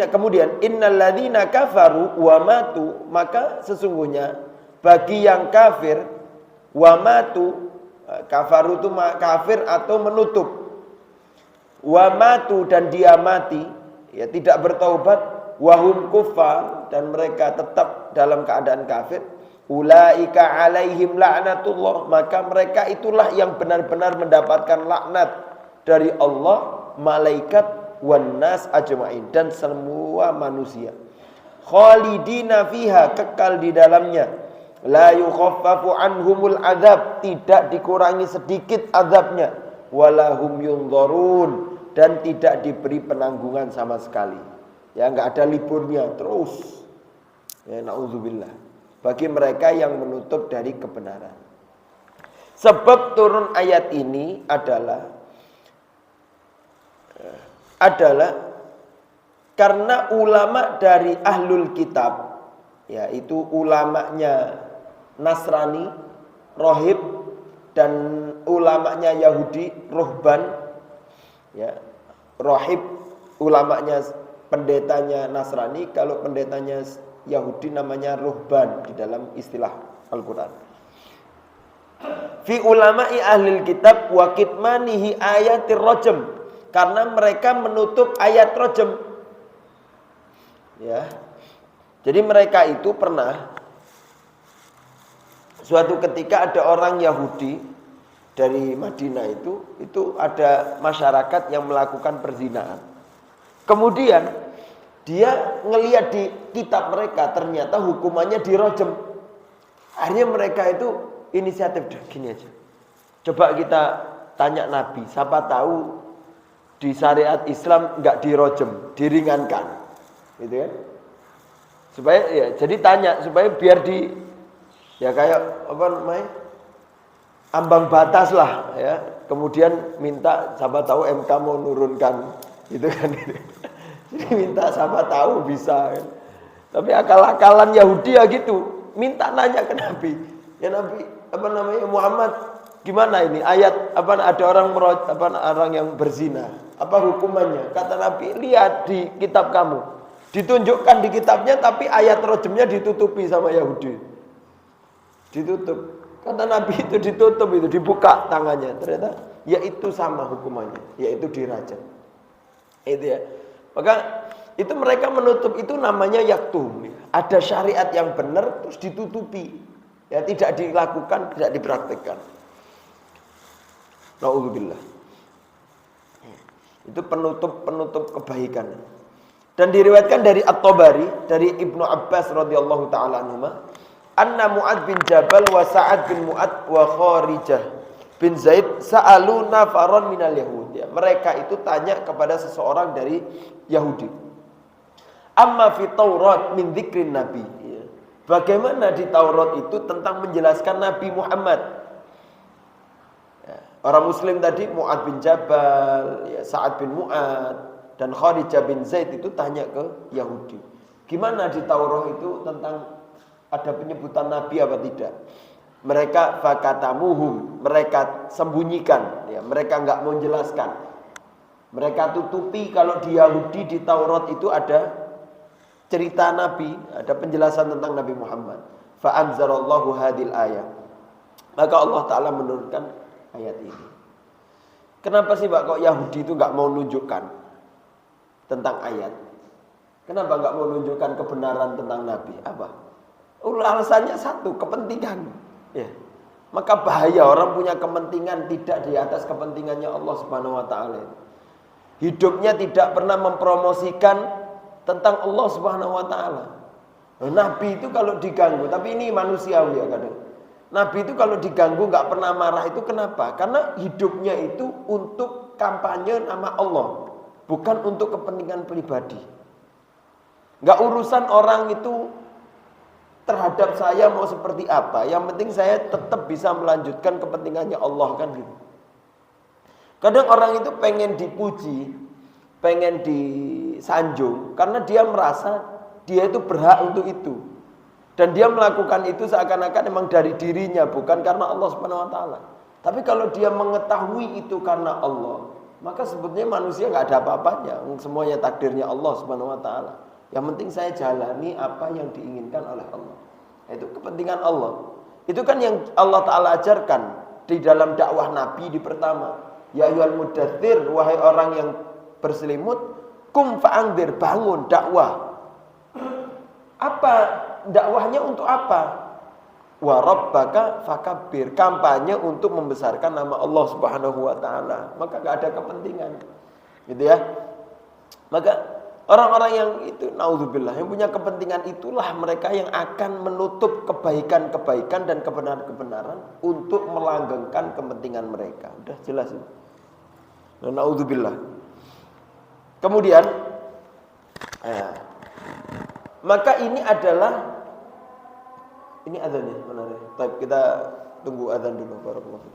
Kemudian innalladzina kafaru wa matu, maka sesungguhnya bagi yang kafir, wa matu, kafaru itu kafir atau menutup, wa matu, dan dia mati, ya, tidak bertaubat, wahum kufar, dan mereka tetap dalam keadaan kafir, ulaika alaihim la'natullah, maka mereka itulah yang benar-benar mendapatkan laknat dari Allah, malaikat, wan nas ajma'in, dan semua manusia. Khalidina fiha, kekal di dalamnya. La yukhaffafu anhumul azab, tidak dikurangi sedikit azabnya. Walahum yunzarun, dan tidak diberi penanggungan sama sekali. Ya, enggak ada liburnya terus. Ya, na'udzubillah. Bagi mereka yang menutup dari kebenaran. Sebab turun ayat ini adalah karena ulama dari ahlul kitab, yaitu ulamanya Nasrani, Rohib, dan ulama ulamanya Yahudi ruhban, ya, rohib ulamanya pendetanya Nasrani, kalau pendetanya Yahudi namanya ruhban di dalam istilah Al-Quran. Fi ulama'i ahlil kitab wa kitmanihi ayatir rajm, karena mereka menutup ayat rajm. Ya. Jadi mereka itu pernah suatu ketika ada orang Yahudi dari Madinah itu ada masyarakat yang melakukan perzinaan. Kemudian dia ngelihat di kitab mereka ternyata hukumannya dirajm. Akhirnya mereka itu inisiatif gini aja. Coba kita tanya Nabi, siapa tahu di syariat Islam enggak dirajm, diringankan. Gitu kan? Supaya ya jadi tanya supaya biar di ya kayak apa namanya? Ambang batas lah ya. Kemudian minta siapa tahu MK mau nurunkan gitu kan. Jadi minta siapa tahu bisa kan. Tapi akal-akalan Yahudi ya gitu. Minta nanya ke Nabi. Ya Nabi, apa namanya Muhammad, gimana ini ayat apa ada orang yang berzina. Apa hukumannya? Kata Nabi, lihat di kitab kamu. Ditunjukkan di kitabnya tapi ayat rajmnya ditutupi sama Yahudi. Ditutup. Kata Nabi itu ditutup, itu dibuka tangannya. Ternyata yaitu sama hukumannya, yaitu dirajam. Itu ya. Maka itu mereka menutup, itu namanya yaktum. Ada syariat yang benar terus ditutupi. Ya tidak dilakukan, tidak dipraktikkan. Nauzubillah. Itu penutup kebaikan. Dan diriwayatkan dari At-Tabari, dari Ibnu Abbas radhiyallahu taala anhuma, anna Mu'ad bin Jabal wa Sa'ad bin Mu'ad wa Kharijah bin Zaid sa'alu nafaron minal Yahud. Ya, mereka itu tanya kepada seseorang dari Yahudi. Amma fi Taurat min dzikrin Nabi. Ya. Bagaimana di Taurat itu tentang menjelaskan Nabi Muhammad. Ya, orang Muslim tadi Mu'ad bin Jabal, ya, Sa'ad bin Mu'ad dan Kharijah bin Zaid itu tanya ke Yahudi. Gimana di Taurat itu tentang ada penyebutan Nabi apa tidak? Mereka fakatamuhum, mereka sembunyikan, ya, mereka enggak mau menjelaskan. Mereka tutupi kalau di Yahudi di Taurat itu ada cerita Nabi, ada penjelasan tentang Nabi Muhammad. Fa anzalallahu hadil ayat. Maka Allah Taala menurunkan ayat ini. Kenapa sih Pak kok Yahudi itu enggak mau menunjukkan tentang ayat? Kenapa enggak mau menunjukkan kebenaran tentang Nabi? Apa? Alasannya satu, kepentingan. Ya. Maka bahaya orang punya kepentingan tidak di atas kepentingannya Allah Subhanahu wa taala. Hidupnya tidak pernah mempromosikan tentang Allah Subhanahu wa taala. Nabi itu kalau diganggu, tapi ini manusiawi ya kadang. Nabi itu kalau diganggu enggak pernah marah, itu kenapa? Karena hidupnya itu untuk kampanye nama Allah, bukan untuk kepentingan pribadi. Enggak urusan orang itu terhadap saya mau seperti apa, yang penting saya tetap bisa melanjutkan kepentingannya Allah, kan gitu. Kadang orang itu pengen dipuji, pengen disanjung karena dia merasa dia itu berhak untuk itu. Dan dia melakukan itu seakan-akan memang dari dirinya, bukan karena Allah Subhanahu wa taala. Tapi kalau dia mengetahui itu karena Allah, maka sebetulnya manusia enggak ada apa-apanya, semuanya takdirnya Allah Subhanahu wa taala. Yang penting saya jalani apa yang diinginkan oleh Allah. Itu kepentingan Allah. Itu kan yang Allah Ta'ala ajarkan di dalam dakwah Nabi di pertama. Ya ayyuhal muddatsir, wahai orang yang berselimut, kum fa'andzir, bangun dakwah. Apa dakwahnya untuk apa? Wa rabbaka fakabbir, kampanye untuk membesarkan nama Allah Subhanahu wa taala. Maka enggak ada kepentingan. Gitu ya. Maka orang-orang yang itu naudzubillah yang punya kepentingan itulah mereka yang akan menutup kebaikan-kebaikan dan kebenaran-kebenaran untuk melanggengkan kepentingan mereka. Udah jelas itu. Naudzubillah. Kemudian maka ini adalah ini azannya mana nih? Baik, kita tunggu azan dulu barakallahu.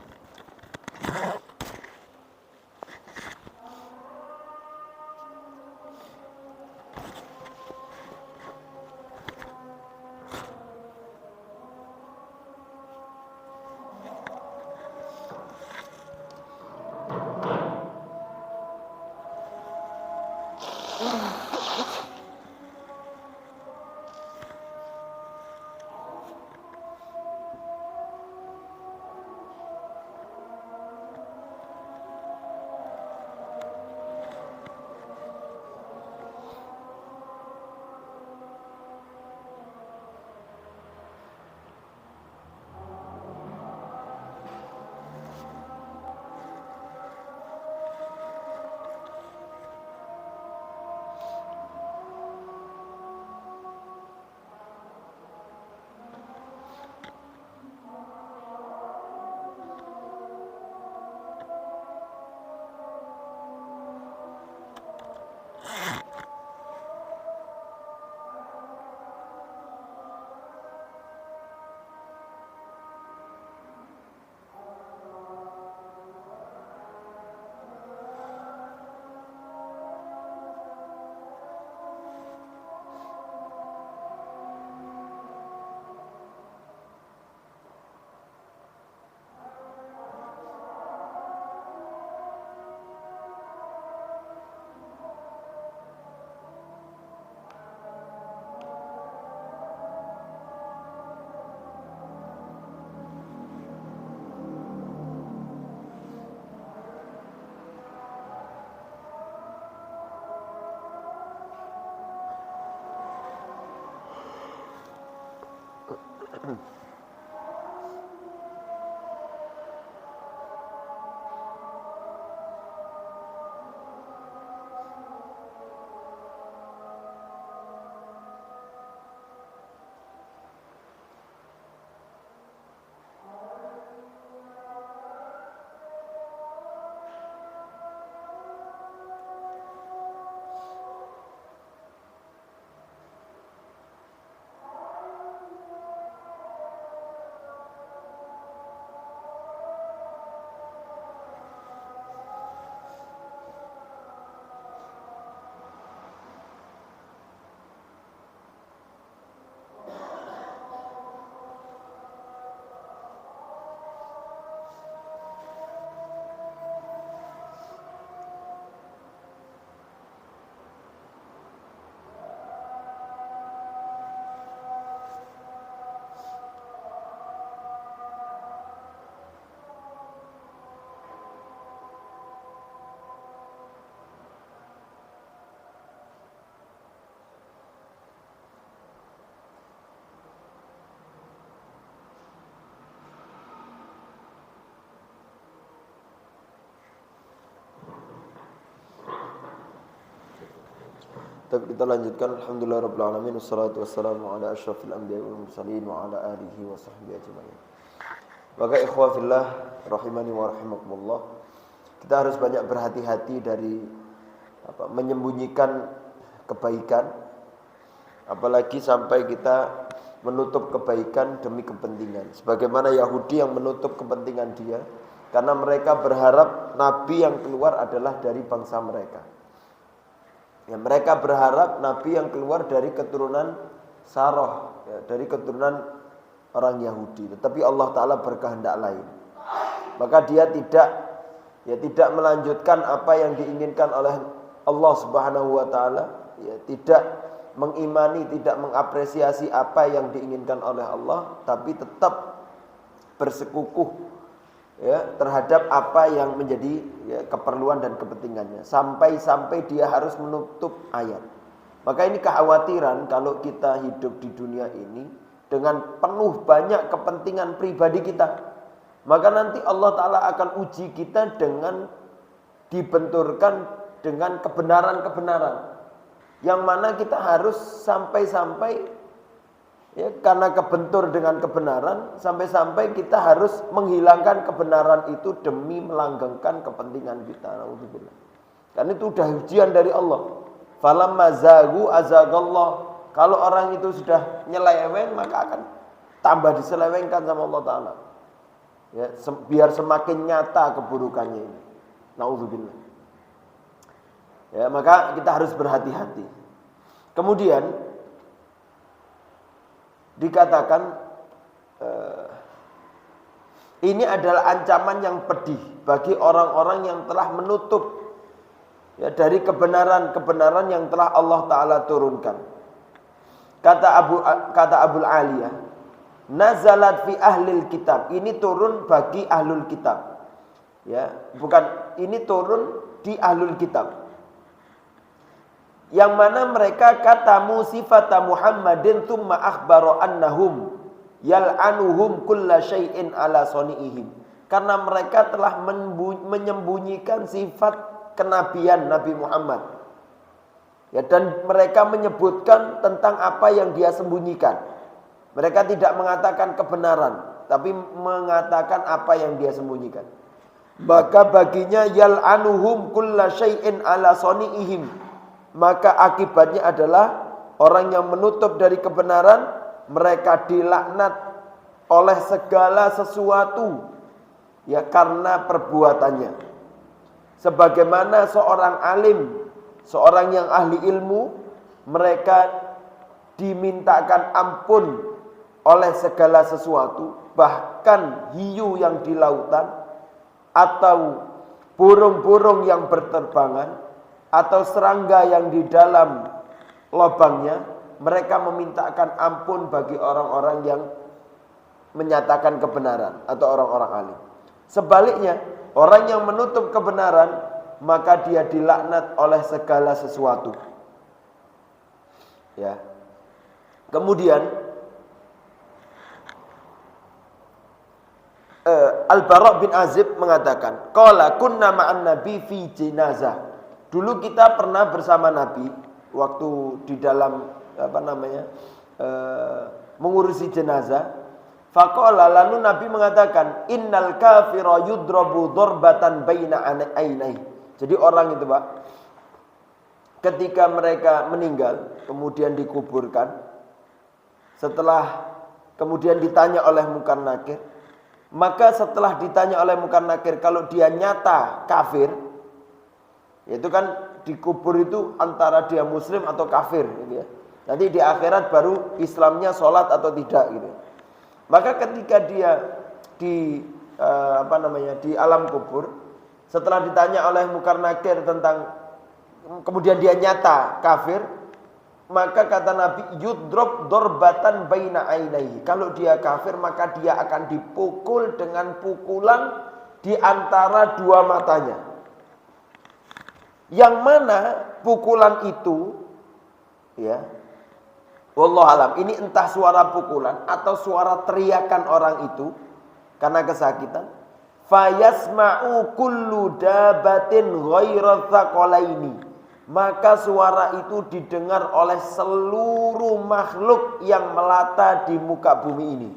Kita lanjutkan. Alhamdulillahirabbil alamin wassalatu wassalamu ala asyrafil anbiya'i wal mursalin wa ala alihi wa sahbihi ajma'in. Maka ikhwah fillah rahimani wa rahimakumullah, kita harus banyak berhati-hati dari menyembunyikan kebaikan, apalagi sampai kita menutup kebaikan demi kepentingan. Sebagaimana Yahudi yang menutup kepentingan dia karena mereka berharap nabi yang keluar adalah dari bangsa mereka. Ya, mereka berharap nabi yang keluar dari keturunan Sarah, ya, dari keturunan orang Yahudi. Tetapi Allah Ta'ala berkehendak lain. Maka dia tidak melanjutkan apa yang diinginkan oleh Allah Subhanahu wa Ta'ala, ya, tidak mengimani, tidak mengapresiasi apa yang diinginkan oleh Allah, tapi tetap bersekukuh, ya, terhadap apa yang menjadi, ya, keperluan dan kepentingannya, sampai dia harus menutup ayat. Maka ini kekhawatiran kalau kita hidup di dunia ini dengan penuh banyak kepentingan pribadi kita, maka nanti Allah Ta'ala akan uji kita dengan dibenturkan dengan kebenaran-kebenaran yang mana kita harus sampai-sampai, ya, karena kebentur dengan kebenaran, sampai-sampai kita harus menghilangkan kebenaran itu demi melanggengkan kepentingan kita. Alhamdulillah. Karena itu sudah ujian dari Allah. Falamma zagu azagallah. Kalau orang itu sudah nyeleweng, maka akan tambah diselewengkan sama Allah Ta'ala. Ya, biar semakin nyata keburukannya ini. Nauzubillah. Ya, maka kita harus berhati-hati. Kemudian dikatakan ini adalah ancaman yang pedih bagi orang-orang yang telah menutup, Ya, dari kebenaran-kebenaran yang telah Allah Ta'ala turunkan. Kata Abul Aliyah, nazalat fi ahlil kitab. Ini turun bagi ahlul kitab. Ya, bukan, ini turun di ahlul kitab. Yang mana mereka katamu sifata Muhammadin thumma akhbaro annahum yal'anuhum kulla syai'in ala soni'ihim. Karena mereka telah menyembunyikan sifat kenabian Nabi Muhammad. Ya, dan mereka menyebutkan tentang apa yang dia sembunyikan. Mereka tidak mengatakan kebenaran, tapi mengatakan apa yang dia sembunyikan. Maka baginya yal'anuhum kulla syai'in ala soni'ihim. Maka akibatnya adalah orang yang menutup dari kebenaran, mereka dilaknat oleh segala sesuatu, ya, karena perbuatannya. Sebagaimana seorang alim, seorang yang ahli ilmu, mereka dimintakan ampun oleh segala sesuatu, bahkan hiu yang di lautan, atau burung-burung yang berterbangan, atau serangga yang di dalam lubangnya. Mereka memintakan ampun bagi orang-orang yang menyatakan kebenaran atau orang-orang alim. Sebaliknya, orang yang menutup kebenaran, maka dia dilaknat oleh segala sesuatu. Ya. Kemudian Al-Bara' bin Azib mengatakan, qala kunna ma'an nabi fi jenazah. Dulu kita pernah bersama Nabi waktu di dalam mengurusi jenazah. Faqala, lalu Nabi mengatakan, innal kafira yudrabu darbatan baina ainai. Jadi orang itu, Pak, ketika mereka meninggal kemudian dikuburkan, setelah kemudian ditanya oleh Munkar Nakir, maka setelah ditanya oleh Munkar Nakir kalau dia nyata kafir, itu kan dikubur itu antara dia muslim atau kafir gitu ya. Nanti di akhirat baru Islamnya sholat atau tidak gitu. Maka ketika dia di di alam kubur, setelah ditanya oleh Munkar Nakir tentang, kemudian dia nyata kafir, maka kata Nabi, yudrob dorbatan baina ainaihi. Kalau dia kafir, maka dia akan dipukul dengan pukulan di antara dua matanya. Yang mana pukulan itu, ya, wallahu alam, ini entah suara pukulan atau suara teriakan orang itu karena kesakitan. Fayasma'u kullu dabatin ghairu tsaqalaini. Maka suara itu didengar oleh seluruh makhluk yang melata di muka bumi ini.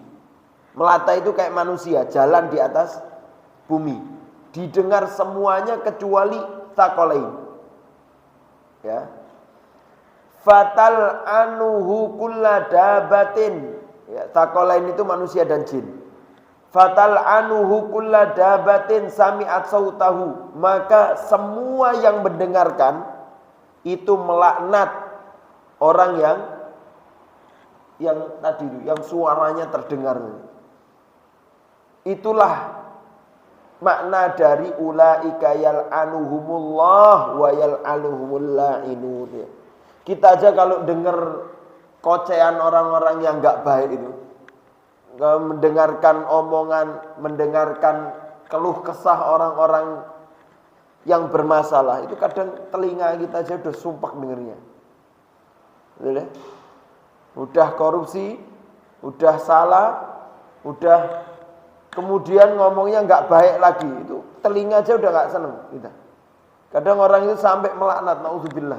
Melata itu kayak manusia, jalan di atas bumi. Didengar semuanya kecuali tsaqalain. Ya. Fatal anuhu kulla dabatin. Ya, tsaqalain itu manusia dan jin. Fatal anuhu kulla dabatin sami'at sautahu. Maka semua yang mendengarkan itu melaknat orang yang tadi yang suaranya terdengar. Itulah makna dari ulaika yal'anuhumullah wa yal'anuhumul la'inun. Kita aja kalau dengar kocehan orang-orang yang enggak baik itu, mendengarkan omongan, mendengarkan keluh kesah orang-orang yang bermasalah, itu kadang telinga kita aja udah sumpah dengernya. Udah korupsi, udah salah, udah kemudian ngomongnya nggak baik lagi, itu telinga aja udah nggak seneng kita. Kadang orang itu sampai melaknat, naudzubillah.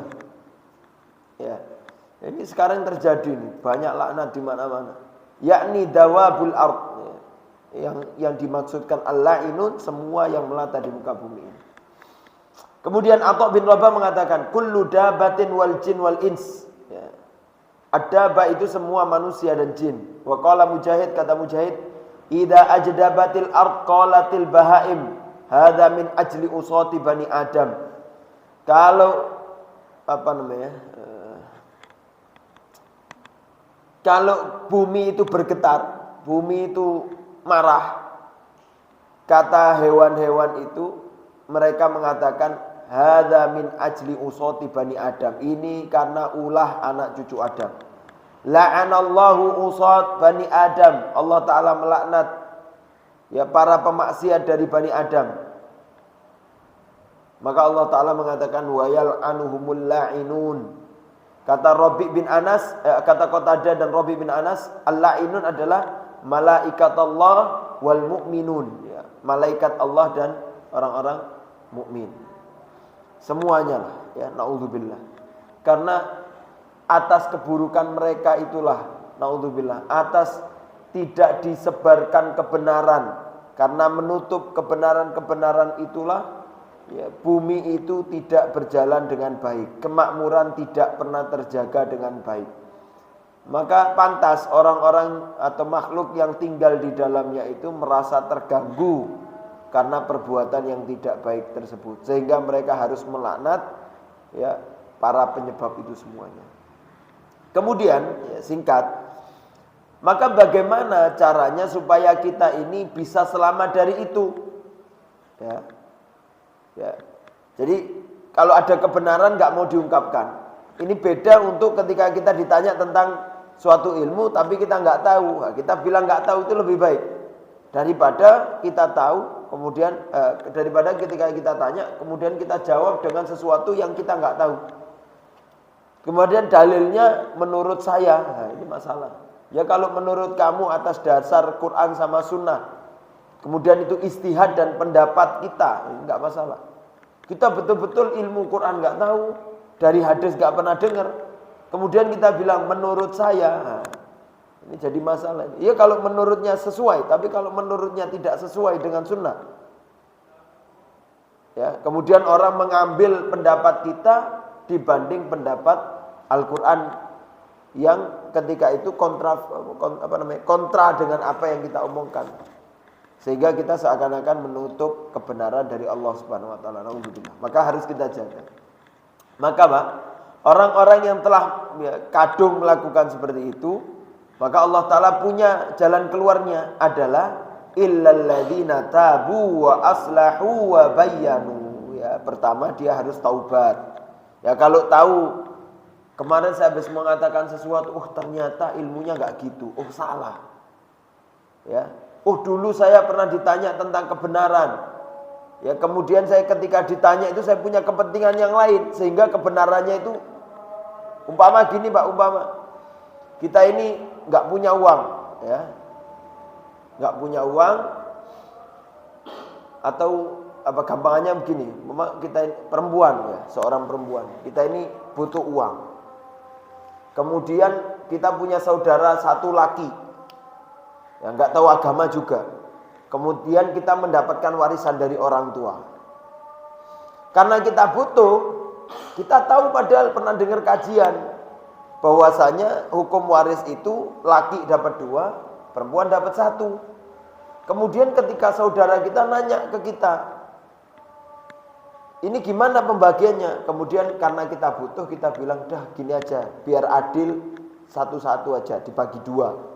Ya, ini sekarang terjadi nih, banyak laknat di mana-mana. Yakni dawabul ard, yang dimaksudkan al-la'inun, semua yang melata di muka bumi ini. Kemudian Atha bin Rabah mengatakan, kullu dabatin wal jin wal ins. Ya. Ad-daba itu semua manusia dan jin. Wa qala Mujahid, kata Mujahid, idza ajdabatil ard qalatil bahaim, hadza min ajli usati bani Adam. Kalau kalau bumi itu bergetar, bumi itu marah, kata hewan-hewan itu, mereka mengatakan hadza min ajli usati bani Adam. Ini karena ulah anak cucu Adam. La'anallahu usat bani Adam. Allah Ta'ala melaknat ya para pemaksiat dari bani Adam. Maka Allah Ta'ala mengatakan wa yal'anuhumul la'inun. Kata Rabi bin Anas, kata Qatadah dan Rabi bin Anas, al-la'inun adalah malaikat Allah wal mu'minun, ya, malaikat Allah dan orang-orang mukmin. Semuanya lah, ya, naudzubillah. Karena atas keburukan mereka itulah, naudzubillah, atas tidak disebarkan kebenaran, karena menutup kebenaran-kebenaran itulah ya, bumi itu tidak berjalan dengan baik. Kemakmuran tidak pernah terjaga dengan baik. Maka pantas orang-orang atau makhluk yang tinggal di dalamnya itu merasa terganggu karena perbuatan yang tidak baik tersebut. Sehingga mereka harus melaknat ya, para penyebab itu semuanya. Kemudian ya, singkat, maka bagaimana caranya supaya kita ini bisa selamat dari itu? Ya. Ya. Jadi kalau ada kebenaran nggak mau diungkapkan. Ini beda untuk ketika kita ditanya tentang suatu ilmu tapi kita nggak tahu. Nah, kita bilang nggak tahu itu lebih baik daripada kita tahu kemudian daripada ketika kita tanya kemudian kita jawab dengan sesuatu yang kita nggak tahu. Kemudian dalilnya menurut saya, nah, ini masalah. Ya kalau menurut kamu atas dasar Quran sama Sunnah. Kemudian itu istihad dan pendapat kita, enggak masalah. Kita betul-betul ilmu Quran enggak tahu, dari hadis enggak pernah dengar. Kemudian kita bilang menurut saya, nah, ini jadi masalah. Iya kalau menurutnya sesuai, tapi kalau menurutnya tidak sesuai dengan sunnah. Ya, kemudian orang mengambil pendapat kita dibanding pendapat Al-Quran yang ketika itu kontra dengan apa yang kita omongkan. Sehingga kita seakan-akan menutup kebenaran dari Allah Subhanahu wa taala. Maka harus kita jaga. Maka Pak, orang-orang yang telah ya, kadung melakukan seperti itu, maka Allah taala punya jalan keluarnya adalah illal ladzina tabu wa aslahu wa bayyanu. Ya, pertama dia harus taubat. Ya kalau tahu kemarin saya habis mengatakan sesuatu, ternyata ilmunya enggak gitu. Salah. Ya. Dulu saya pernah ditanya tentang kebenaran. Ya, kemudian saya ketika ditanya itu saya punya kepentingan yang lain sehingga kebenarannya itu umpama gini Pak, umpama kita ini enggak punya uang, ya. Enggak punya uang atau apa gampangannya begini, memang kita perempuan ya, seorang perempuan. Kita ini butuh uang. Kemudian kita punya saudara satu laki yang nggak tahu agama juga. Kemudian kita mendapatkan warisan dari orang tua. Karena kita butuh, kita tahu padahal pernah dengar kajian bahwasanya hukum waris itu laki dapat 2, perempuan dapat 1. Kemudian ketika saudara kita nanya ke kita, ini gimana pembagiannya? Kemudian karena kita butuh, kita bilang dah gini aja, biar adil satu-satu aja, dibagi 2.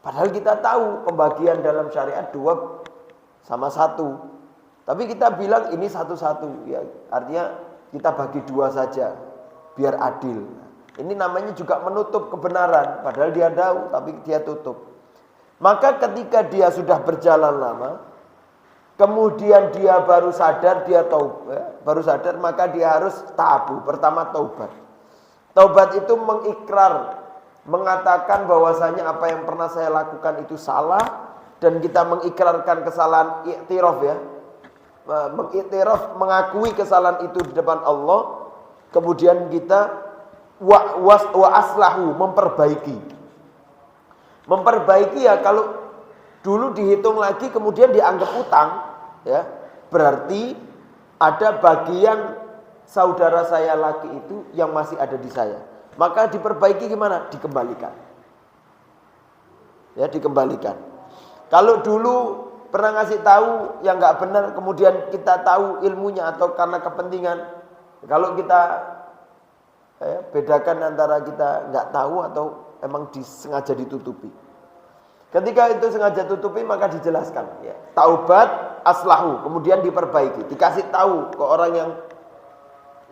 Padahal kita tahu pembagian dalam syariat 2 sama 1. Tapi kita bilang ini 1-1. Ya, artinya kita bagi 2 saja. Biar adil. Ini namanya juga menutup kebenaran. Padahal dia tahu tapi dia tutup. Maka ketika dia sudah berjalan lama. Kemudian dia baru sadar. Baru sadar maka dia harus tabu. Pertama taubat. Taubat itu mengikrar. Mengatakan bahwasanya apa yang pernah saya lakukan itu salah dan kita mengikrarkan kesalahan, iktiraf ya, mengiktiraf, mengakui kesalahan itu di depan Allah, kemudian kita wa aslahu, memperbaiki ya. Kalau dulu dihitung lagi kemudian dianggap utang ya, berarti ada bagian saudara saya laki itu yang masih ada di saya. Maka diperbaiki gimana? Dikembalikan. Ya, dikembalikan. Kalau dulu pernah ngasih tahu yang nggak benar, kemudian kita tahu ilmunya atau karena kepentingan. Kalau kita bedakan antara kita nggak tahu atau emang disengaja ditutupi. Ketika itu sengaja tutupi maka dijelaskan. Ya. Taubat aslahu, kemudian diperbaiki. Dikasih tahu ke orang yang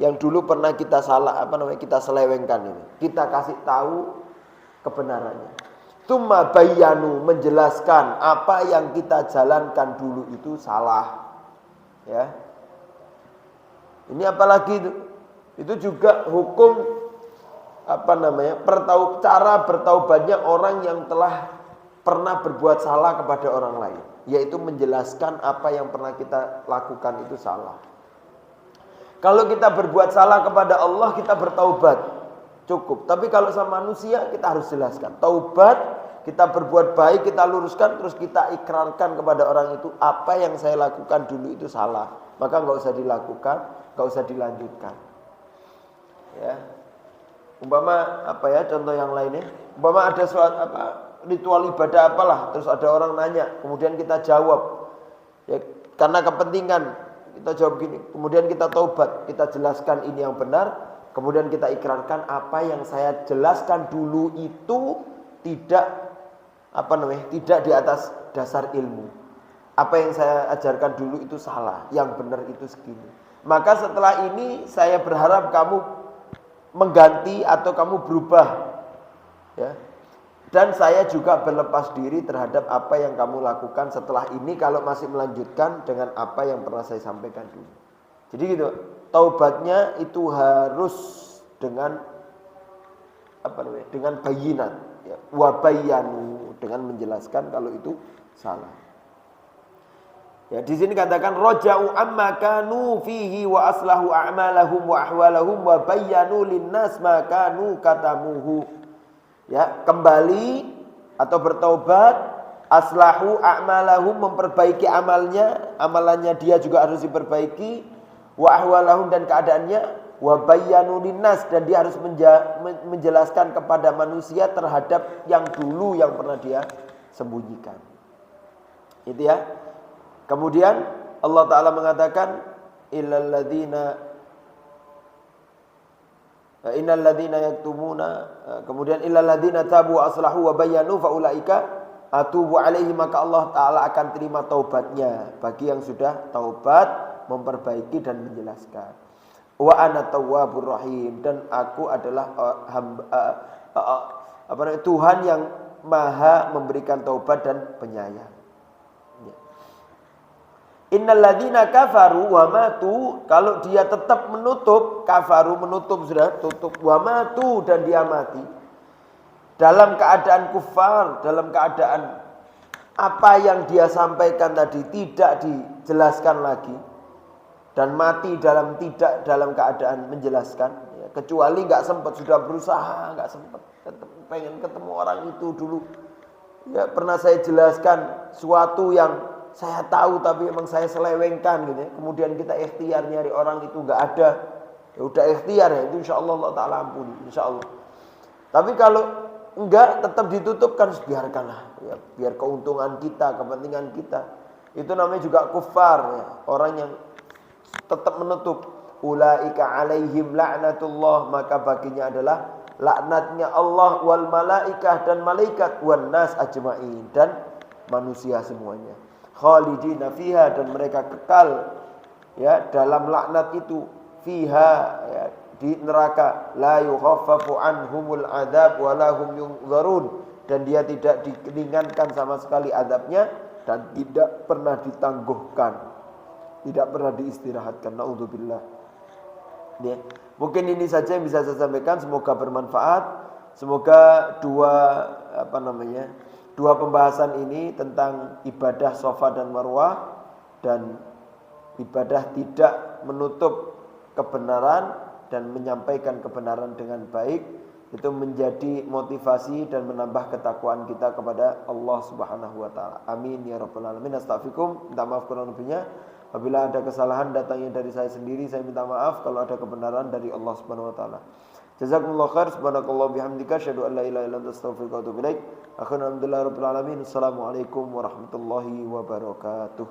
yang dulu pernah kita kita selewengkan ini. Kita kasih tahu kebenarannya. Tsumma bayyanu, menjelaskan apa yang kita jalankan dulu itu salah. Ya. Ini apalagi itu? Itu juga hukum cara bertaubatnya orang yang telah pernah berbuat salah kepada orang lain, yaitu menjelaskan apa yang pernah kita lakukan itu salah. Kalau kita berbuat salah kepada Allah, kita bertaubat, cukup. Tapi kalau sama manusia, kita harus jelaskan. Taubat, kita berbuat baik, kita luruskan, terus kita ikrarkan kepada orang itu, apa yang saya lakukan dulu itu salah. Maka nggak usah dilakukan, nggak usah dilanjutkan. Ya. Umpama contoh yang lainnya. Umpama ada suatu ritual ibadah apalah, terus ada orang nanya, kemudian kita jawab. Ya, karena kepentingan kita jawab gini, kemudian kita taubat, kita jelaskan ini yang benar, kemudian kita ikrarkan apa yang saya jelaskan dulu itu tidak tidak di atas dasar ilmu. Apa yang saya ajarkan dulu itu salah, yang benar itu segini. Maka setelah ini saya berharap kamu mengganti atau kamu berubah, ya. Dan saya juga berlepas diri terhadap apa yang kamu lakukan setelah ini kalau masih melanjutkan dengan apa yang pernah saya sampaikan dulu. Jadi gitu, taubatnya itu harus dengan dengan bayinat, ya, wa bayyanu, dengan menjelaskan kalau itu salah. Ya, di sini katakan raja'u amma kanu fihi wa aslahu a'malahum wa ahwalahum wa bayyanu linnas ma kanu katamuhu. Ya, kembali atau bertaubat, aslahu a'malahum, memperbaiki amalannya dia juga harus diperbaiki, wa ahwalahum, dan keadaannya, wa bayyanu linnas, dan dia harus menjelaskan kepada manusia terhadap yang dulu yang pernah dia sembunyikan. Itu ya. Kemudian Allah Ta'ala mengatakan innal ladzina yaktumuna, kemudian illal ladzina tabu wa aslahu wa bayyanu fa ulaika atubu alaihi, maka Allah Ta'ala akan terima taubatnya bagi yang sudah taubat, memperbaiki dan menjelaskan. Wa ana tawwabur rahim, dan aku adalah Tuhan yang maha memberikan taubat dan penyayang. Innal ladzina kafaru wa matu, kalau dia tetap menutup, kafaru menutup, sudah tutup, wa matu, dan dia mati dalam keadaan kufar, dalam keadaan apa yang dia sampaikan tadi tidak dijelaskan lagi, dan mati tidak dalam keadaan menjelaskan, ya, kecuali nggak sempat, sudah berusaha nggak sempat, pengen ketemu orang itu dulu, ya pernah saya jelaskan suatu yang saya tahu tapi memang saya selewengkan gitu ya. Kemudian kita ikhtiar nyari orang itu nggak ada, ya udah ikhtiar, ya itu insyaallah Allah Ta'ala ampuni, insyaallah. Tapi kalau enggak, tetap ditutup, kan biarkanlah, ya, biar keuntungan kita, kepentingan kita. Itu namanya juga kufar, ya, orang yang tetap menutup. Ulaika alaihim la'natullah, maka baginya adalah laknatnya Allah wal malaikah, dan malaikat, wan nas ajma'in, dan manusia semuanya. Khalidina fiha, dan mereka kekal, ya, dalam laknat itu, fiha, ya, di neraka, la yukhaffafu anhumul adzab wa lahum yunzarun, dan dia tidak diringankan sama sekali azabnya, dan tidak pernah ditangguhkan, tidak pernah diistirahatkan. Naudzubillah. Ya, mungkin ini saja yang bisa saya sampaikan, semoga bermanfaat. Semoga dua pembahasan ini tentang ibadah Safa dan Marwah, dan ibadah tidak menutup kebenaran dan menyampaikan kebenaran dengan baik, itu menjadi motivasi dan menambah ketakwaan kita kepada Allah Subhanahu wa taala. Amin ya rabbal alamin. Astaghfirukum, minta maaf kurang lebihnya. Apabila ada kesalahan datangnya dari saya sendiri, saya minta maaf. Kalau ada kebenaran dari Allah Subhanahu wa taala. Jazakumullah khair, subhanakallah bihamdika, asyhadu an la ilaha illa anta, astaghfiruka wa atubu ilaik. Alhamdulillahirabbil alamin. Assalamualaikum warahmatullahi wabarakatuh.